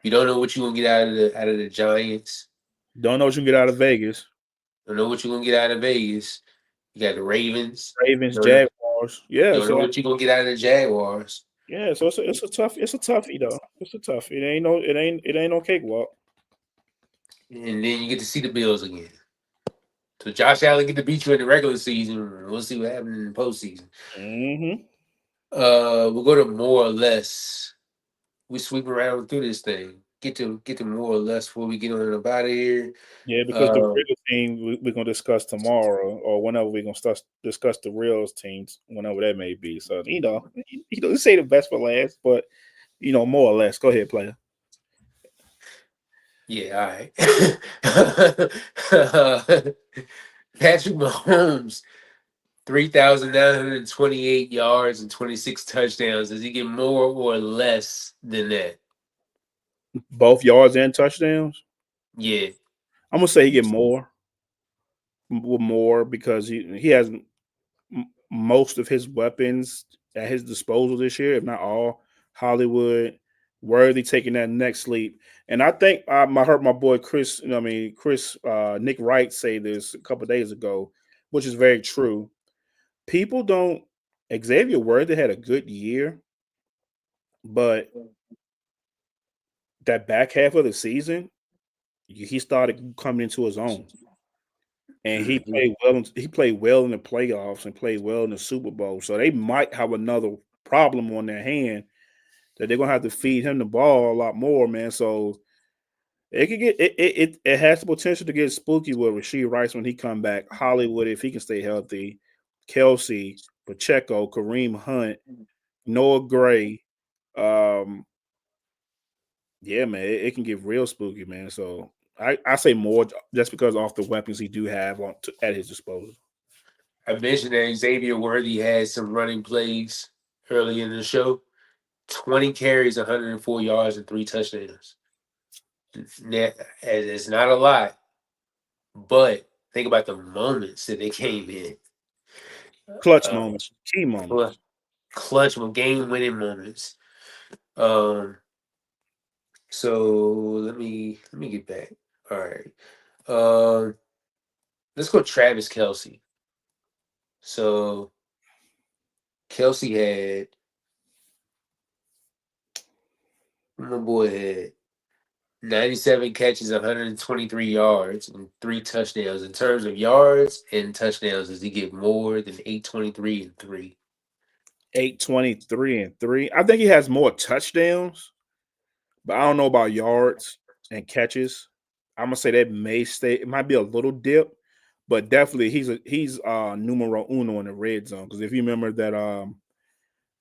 You don't know what you're gonna get out of the Giants. don't know what you can get out of Vegas. Don't know what you're gonna get out of Vegas. You got the Ravens. Ravens, Don't know, Jaguars. Yeah, don't know so what you're gonna get out of the Jaguars. yeah, so it's a toughie though. It's a toughie. It ain't no cakewalk. And then you get to see the Bills again. So Josh Allen get to beat you in the regular season. We'll see what happens in the postseason. Hmm. We'll go to more or less. We sweep around through this thing. Get to more or less before we get on up out of here. Yeah, because the Uh, real team we're gonna discuss tomorrow or whenever we're gonna start discuss the real teams, whenever that may be. So you say the best for last, but more or less. Go ahead, player. yeah, all right. Patrick Mahomes, 3,928 yards and 26 touchdowns. Does he get more or less than that? Both yards and touchdowns. Yeah. I'm gonna say he get more because he has most of his weapons at his disposal this year, if not all. Hollywood, Worthy taking that next leap, and I think I heard my boy Chris, Chris Nick Wright say this a couple of days ago, which is very true. People don't. Xavier Worthy had a good year, but that back half of the season, he started coming into his own, and he Mhm. played well. He played well in the playoffs and played well in the Super Bowl. So they might have another problem on their hand that they're gonna have to feed him the ball a lot more, man. So it could get it has the potential to get spooky with Rasheed Rice when he come back. Hollywood if he can stay healthy, Kelsey, Pacheco, Kareem Hunt, Noah Gray. Um, yeah, man, it can get real spooky, man. So I say more just because off the weapons he do have at his disposal. I mentioned that Xavier Worthy had some running plays early in the show. 20 carries, 104 yards, and 3 touchdowns. It's not a lot, but think about the moments that they came in. Clutch Uh, moments, key cl- moments. Clutch, game winning moments. Um, so let me get back. All right. Um, let's go Travis Kelsey. So Kelsey had my boy had 97 catches, 123 yards, and 3 touchdowns. In terms of yards and touchdowns, does he get more than 823 and three? 823 and 3. I think he has more touchdowns, but I don't know about yards and catches. I'm gonna say that may stay. It might be a little dip, but definitely he's numero uno in the red zone. Because if you remember that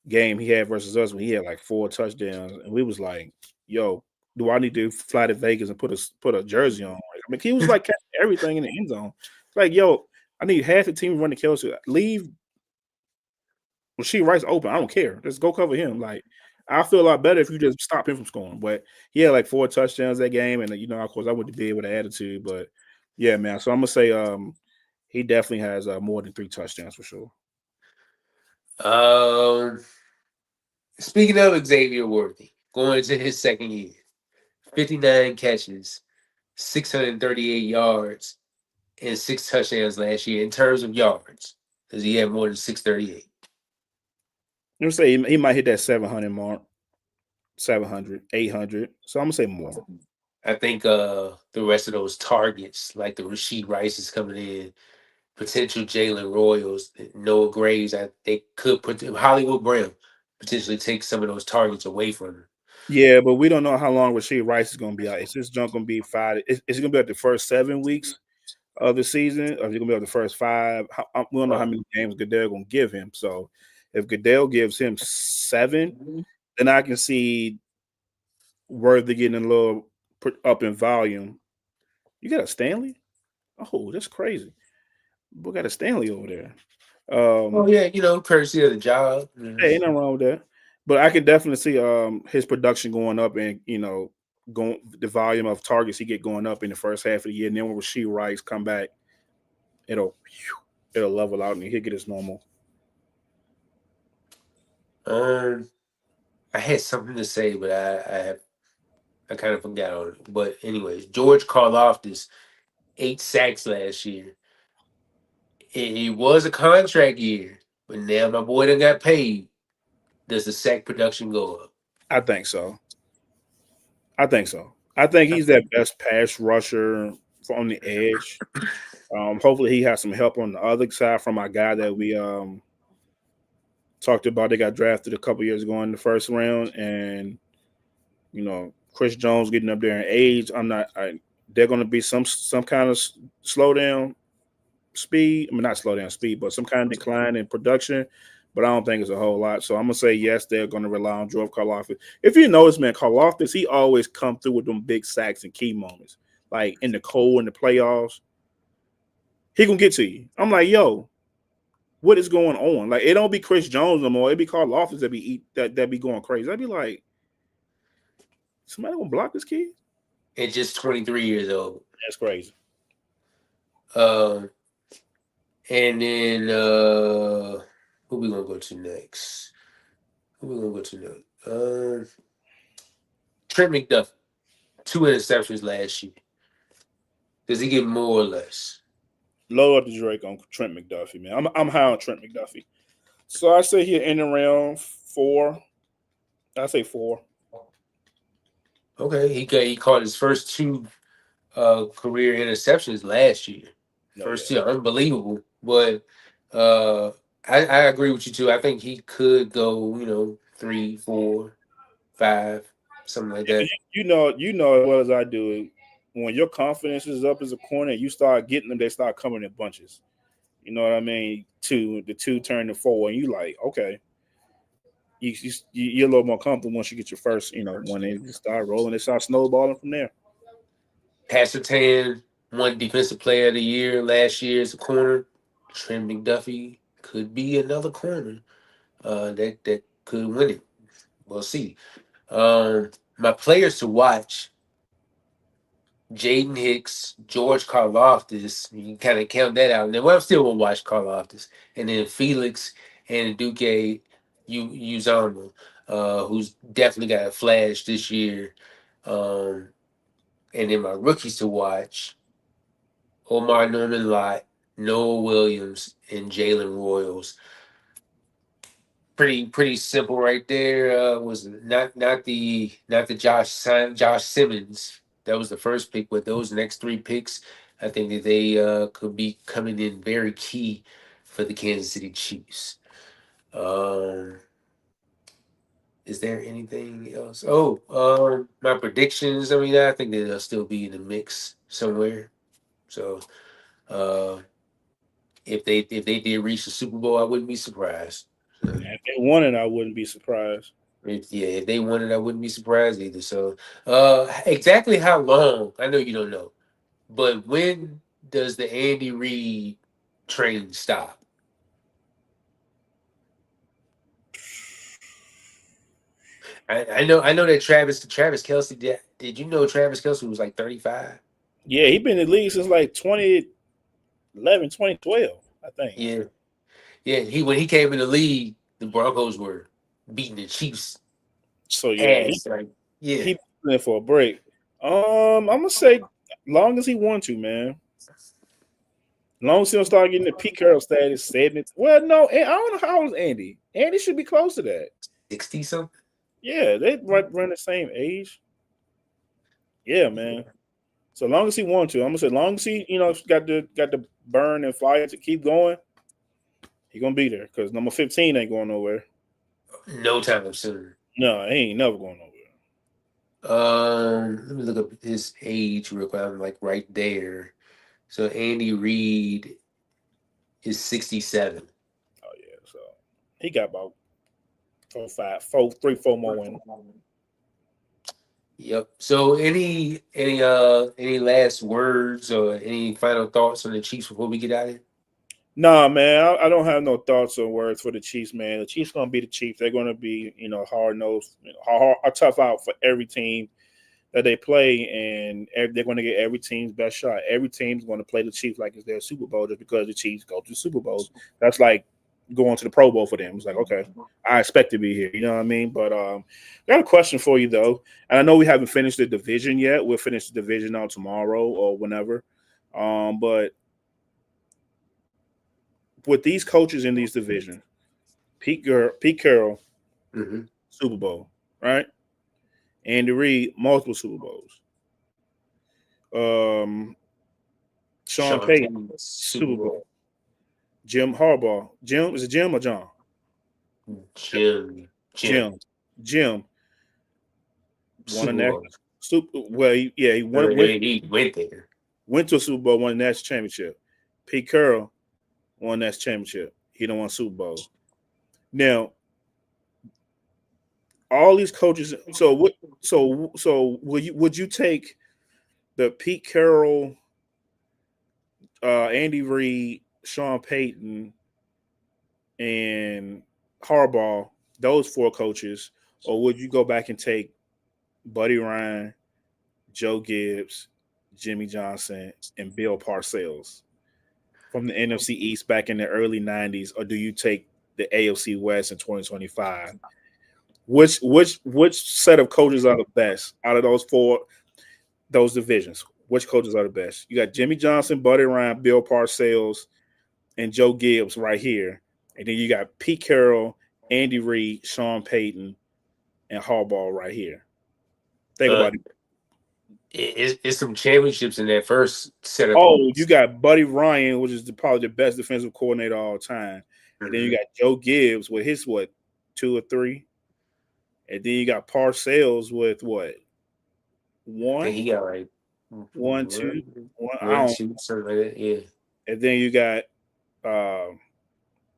game he had versus us when he had like 4 touchdowns, and we was like, "Yo, do I need to fly to Vegas and put a jersey on?" Like, I mean, he was like catching everything in the end zone. It's like, yo, I need half the team to run the Kelsey. Leave Rasheed Rice open. I don't care. Just go cover him. Like I feel a lot better if you just stop him from scoring. But he had like 4 touchdowns that game, and of course, I wouldn't be able to attitude. But yeah, man. So I'm gonna say he definitely has more than 3 touchdowns for sure. Um, Speaking of Xavier Worthy, going into his second year, 59 catches, 638 yards, and 6 touchdowns last year. In terms of yards, does he have more than 638? I'm gonna say he might hit that 700 mark. 700, 800. So I'm gonna say more. I think the rest of those targets, like the Rasheed Rice is coming in, potential Jalen Royals, Noah Graves, they could put Hollywood Brown potentially take some of those targets away from him. Yeah, but we don't know how long Rasheed Rice is gonna be out. Is this junk gonna be five? Is it gonna be like the first 7 weeks of the season, or is it gonna be like the first five? We don't know how Uh, many games Goodell gonna give him. So if Goodell gives him 7, then I can see Worthy getting a little up in volume. You got a Stanley? Oh, that's crazy. We got a Stanley over there. oh yeah, courtesy of the job. Hey, ain't nothing wrong with that. But I can definitely see his production going up, and going the volume of targets he get going up in the first half of the year. And then when Rasheed Rice come back, it'll it'll level out and he'll get his normal. Um, I had something to say, but I kind of forgot on it. But anyways, George Karlaftis 8 sacks last year. It was a contract year, but now my boy done got paid. Does the sack production go up? I think so. I think so. I think he's that best pass rusher on the edge. Hopefully he has some help on the other side from our guy that we talked about. They got drafted a couple years ago in the first round, and Chris Jones getting up there in age. They're going to be some kind of slowdown speed. I mean, not slow down speed, but some kind of decline in production. But I don't think it's a whole lot. So I'm gonna say yes. They're going to rely on George Karlaftis. If you notice, man, Karlaftis, he always come through with them big sacks and key moments, like in the cold in the playoffs. He gonna get to you. I'm like, yo, what is going on? Like, it don't be Chris Jones no more. It be Karlaftis that be going crazy. I'd be like, somebody gonna block this kid? And just 23 years old. That's crazy. Um, and then who we gonna go to next? Who we gonna go to next? Trent McDuffie, 2 interceptions last year. Does he get more or less? Lower the Drake on Trent McDuffie, man. I'm high on Trent McDuffie. So I say here in around 4. I say 4. Okay, he caught his first two career interceptions last year. No, First yeah. year, unbelievable. But uh, I agree with you too. I think he could go, 3, 4, 5, something like that. You know as well as I do. When your confidence is up as a corner, you start getting them. They start coming in bunches. You know what I mean? The two turn to 4, and you like, okay, you're a little more comfortable once you get your first. When they start rolling, they start snowballing from there. Passertan won Defensive Player of the Year last year as a corner. Trent McDuffie could be another corner that could win it. We'll see. My players to watch: Jaden Hicks, George Karlaftis. You can kind of count that out. Now, well, I'm still gonna watch Karlaftis, and then Felix and Duque Uzama, who's definitely got a flash this year. Um, and then my rookies to watch: Omar Norman Lott, Noah Williams, and Jalen Royals. Pretty simple right there. Was not the Josh Simmons. That was the first pick, but those next three picks, I think that they could be coming in very key for the Kansas City Chiefs. Um, is there anything else? Oh, my predictions. I mean, I think that they'll still be in the mix somewhere. So, uh, if they did reach the Super Bowl, I wouldn't be surprised. So, If they won it, I wouldn't be surprised. if they won it, I wouldn't be surprised either. So, exactly how long? I know you don't know, but when does the Andy Reid train stop? I know that Travis Kelsey did you know Travis Kelsey was like 35? Yeah, he been in the league since like 2011, 2012, I think. Yeah, yeah. He when he came in the league, the Broncos were beating the Chiefs So yeah, he ass. Like, yeah, he been in for a break. I'm gonna say long as he want to, man. Long as he don't start getting the Pete Carroll status, 70. Well, no, I don't know how old is Andy. Andy should be close to that. 60 something. Yeah, they run the same age. Yeah, man. So long as he wants to, I'm gonna say, long as he, got the burn and fire to keep going, he gonna be there. Because number 15 ain't going nowhere. No time soon. No, he ain't never going nowhere. Let me look up his age real quick. I'm like right there. So Andy Reid is 67. Oh yeah, so he got about 4 more wins. Yep. So any last words or any final thoughts on the Chiefs before we get out of here? Nah, man, I don't have no thoughts or words for the Chiefs, man. The Chiefs gonna be the Chiefs. They're gonna be, hard nosed, a tough out for every team that they play, and they're going to get every team's best shot. Every team's going to play the Chiefs like it's their Super Bowl just because the Chiefs go to the Super Bowls. That's like going to the Pro Bowl for them. It's like, okay, I expect to be here. You know what I mean? But I got a question for you though, and I know we haven't finished the division yet. We'll finish the division out tomorrow or whenever. But with these coaches in these divisions, Pete Carroll, Mm-hmm. Super Bowl, right? Andy Reid, multiple Super Bowls. Um, Sean Sean Payton, Payton Super Super Bowl. Bowl. Jim Harbaugh. Jim is it Jim or John? Jim Jim. Jim won a Super Bowl. national super. Well, he I went mean, he went there. went to a Super Bowl, won a national championship. Pete Carroll won that championship. He don't won Super Bowl. Now, all these coaches. So what? So would you take the Pete Carroll, Andy Reid, Sean Payton, and Harbaugh, those four coaches, or would you go back and take Buddy Ryan, Joe Gibbs, Jimmy Johnson, and Bill Parcells from the NFC East back in the early '90s, or do you take the AFC West in 2025? Which set of coaches are the best out of those divisions? Which coaches are the best? You got Jimmy Johnson, Buddy Ryan, Bill Parcells, and Joe Gibbs right here, and then you got Pete Carroll, Andy Reid, Sean Payton, and Harbaugh right here. Think Uh, about it. it's some championships in that first set of Oh, you coaches. got Buddy Ryan, which is probably the best defensive coordinator of all time, and then you Mm-hmm. got Joe Gibbs with his what 2 or 3, and then you got Parcells with what I think one, he got like one, two, one. I one, don't. two, something like that. Yeah. And then you got uh,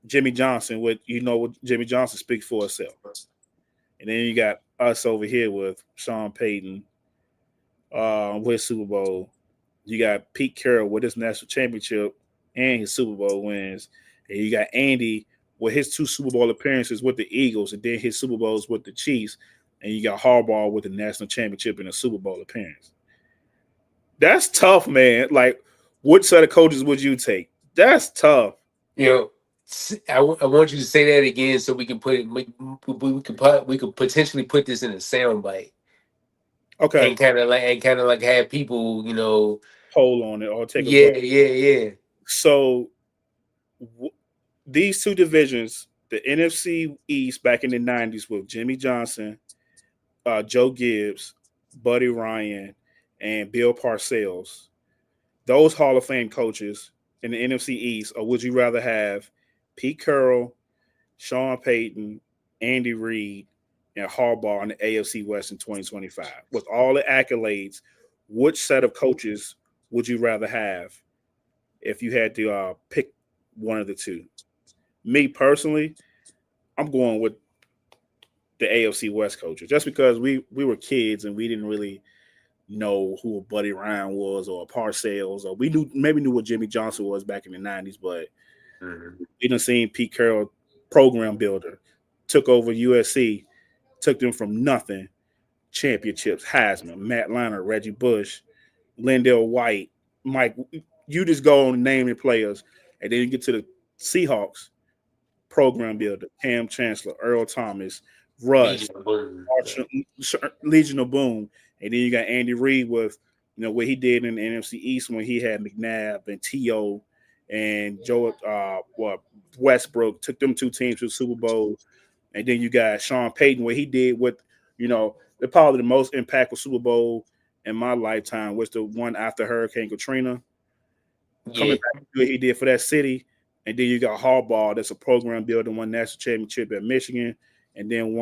Jimmy Johnson with what Jimmy Johnson speaks for itself, and then you got us over here with Sean Payton with Super Bowl. You got Pete Carroll with his national championship and his Super Bowl wins. And you got Andy with his 2 Super Bowl appearances with the Eagles and then his Super Bowls with the Chiefs. And you got Harbaugh with the national championship and a Super Bowl appearance. That's tough, man. Like, what set of coaches would you take? That's tough. You know, I want you to say that again so we can put it. We could potentially put this in a sound bite Okay, and kind of like have people. hold on it or take a Yeah, vote. yeah, yeah. So, w- these two divisions, the NFC East back in the '90s with Jimmy Johnson, Joe Gibbs, Buddy Ryan, and Bill Parcells, those Hall of Fame coaches in the NFC East, or would you rather have Pete Carroll, Sean Payton, Andy Reid, and Harbaugh in the AFC West in 2025? With all the accolades, which set of coaches would you rather have if you had to pick one of the two? Me personally, I'm going with the AFC West coaches just because we were kids and we didn't really know who a Buddy Ryan was or a Parcells, or we knew what Jimmy Johnson was back in the '90s, but Mhm. we done seen Pete Carroll, program builder, took over USC, took them from nothing, championships, Heisman, Matt Leinart, Reggie Bush, Lindell White, Mike. You just go on naming players, and then you get to the Seahawks, program builder, Cam Chancellor, Earl Thomas, Russ, Legion of Boom. Marshall, Legion of Boom, and then you got Andy Reid with what he did in the NFC East when he had McNabb and T.O. and Joe Westbrook, took them two teams to the Super Bowl, and then you got Sean Payton what he did with You know, the probably the most impactful Super Bowl in my lifetime was the one after Hurricane Katrina. Coming Yeah, back to what he did for that city, and then you got Harbaugh, that's a program builder, won national championship at Michigan, and then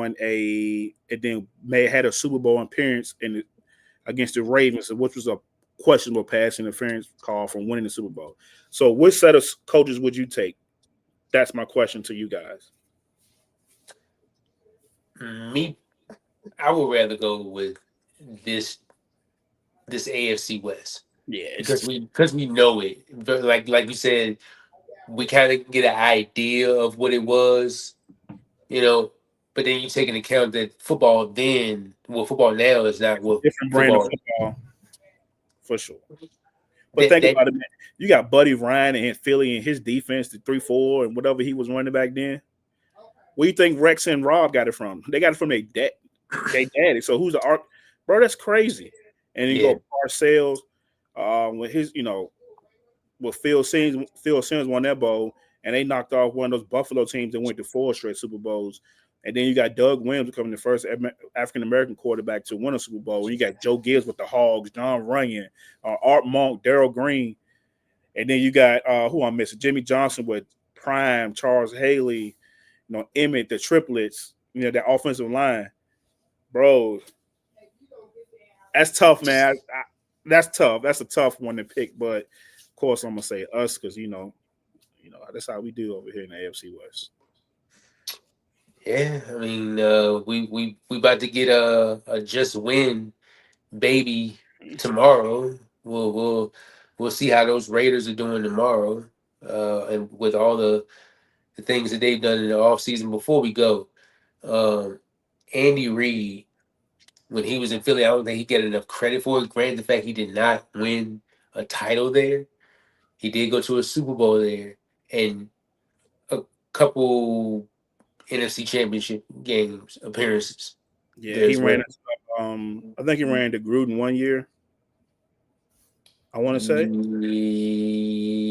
may had a Super Bowl appearance against the Ravens, which was a questionable pass interference call from winning the Super Bowl. So, which set of coaches would you take? That's my question to you guys. me, I would rather go with this this AFC West Yeah, because we know it. But like you said, we kind of get an idea of what it was, you know. But then you take into account that football now is not what different brand of football football for sure. But that think that about it, man. You got Buddy Ryan and Philly and his defense, the 3-4 and whatever he was running back then. Where you think Rex and Rob got it from? They got it from their daddy. So who's the arc? Bro, that's crazy. And then you yeah. go Parcells, with his, with Phil Sims won that bowl, and they knocked off one of those Buffalo teams that went to 4 straight Super Bowls. And then you got Doug Williams becoming the first African American quarterback to win a Super Bowl. And you got Joe Gibbs with the Hogs, John Runyon, Art Monk, Daryl Green, and then you got who I'm missing, Jimmy Johnson with Prime, Charles Haley, Emmett, the triplets, that offensive line, bro. That's tough, man. That's tough. That's a tough one to pick, but of course I'm gonna say us because that's how we do over here in the AFC West. Yeah, I mean, we about to get a just win baby tomorrow. We'll see how those Raiders are doing tomorrow, and with all the things that they've done in the offseason. Before we go, um, Andy Reid, when he was in Philly, I don't think he get enough credit for it. Granted, the fact he did not win a title there, he did go to a Super Bowl there and a couple NFC Championship games appearances Yeah, there he as ran. well. I think he ran to Gruden one year. I want to say,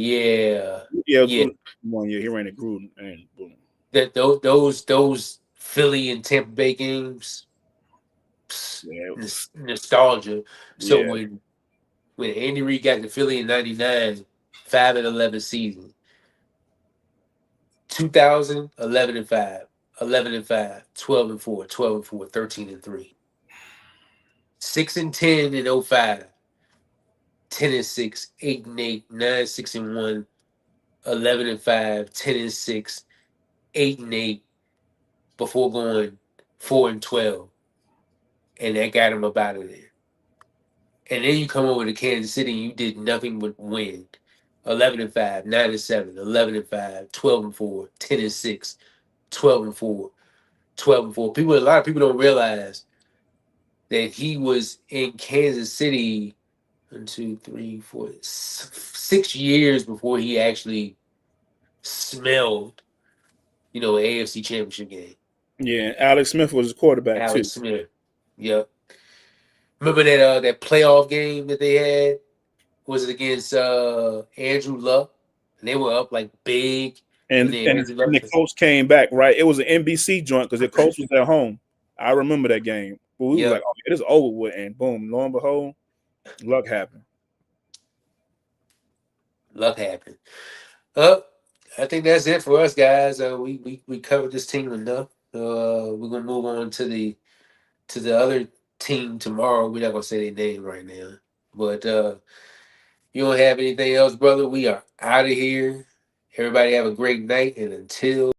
Yeah, yeah, it was yeah. one year he ran to Gruden, and boom. That those Philly and Tampa Bay games, Yeah, nostalgia. So yeah, when Andy Reid got to Philly in '99, 5-11 season, 2000, 11-5, 11-5, 12-4, 12-4, 13-3, 6-10 in '05, 10-6, 8-8, 9-6-1, 11-5, 10-6, 8-8 before going 4-12, and that got him up out of there. And then you come over to Kansas City and you did nothing but win. 11-5, 9-7, 11-5, 12-4, 10-6, 12-4, 12-4. A lot of people don't realize that he was in Kansas City 6 years before he actually smelled, AFC Championship game. yeah. Alex Smith was his quarterback too. Alex Smith. Yep. Remember that playoff game that they had? Was it against Andrew Luck? And they were up like big, and And then and, Andrew and Luck the just, coach came back, right? It was an NBC joint because the coach was at home. I remember that game. But we was like, yep, oh, it is over with, and boom, lo and behold, luck happened. Luck happened. I think that's it for us, guys. We covered this team enough. We're gonna move on to the other team tomorrow. We're not gonna say their name right now, but you don't have anything else, brother. We are out of here. Everybody have a great night, and until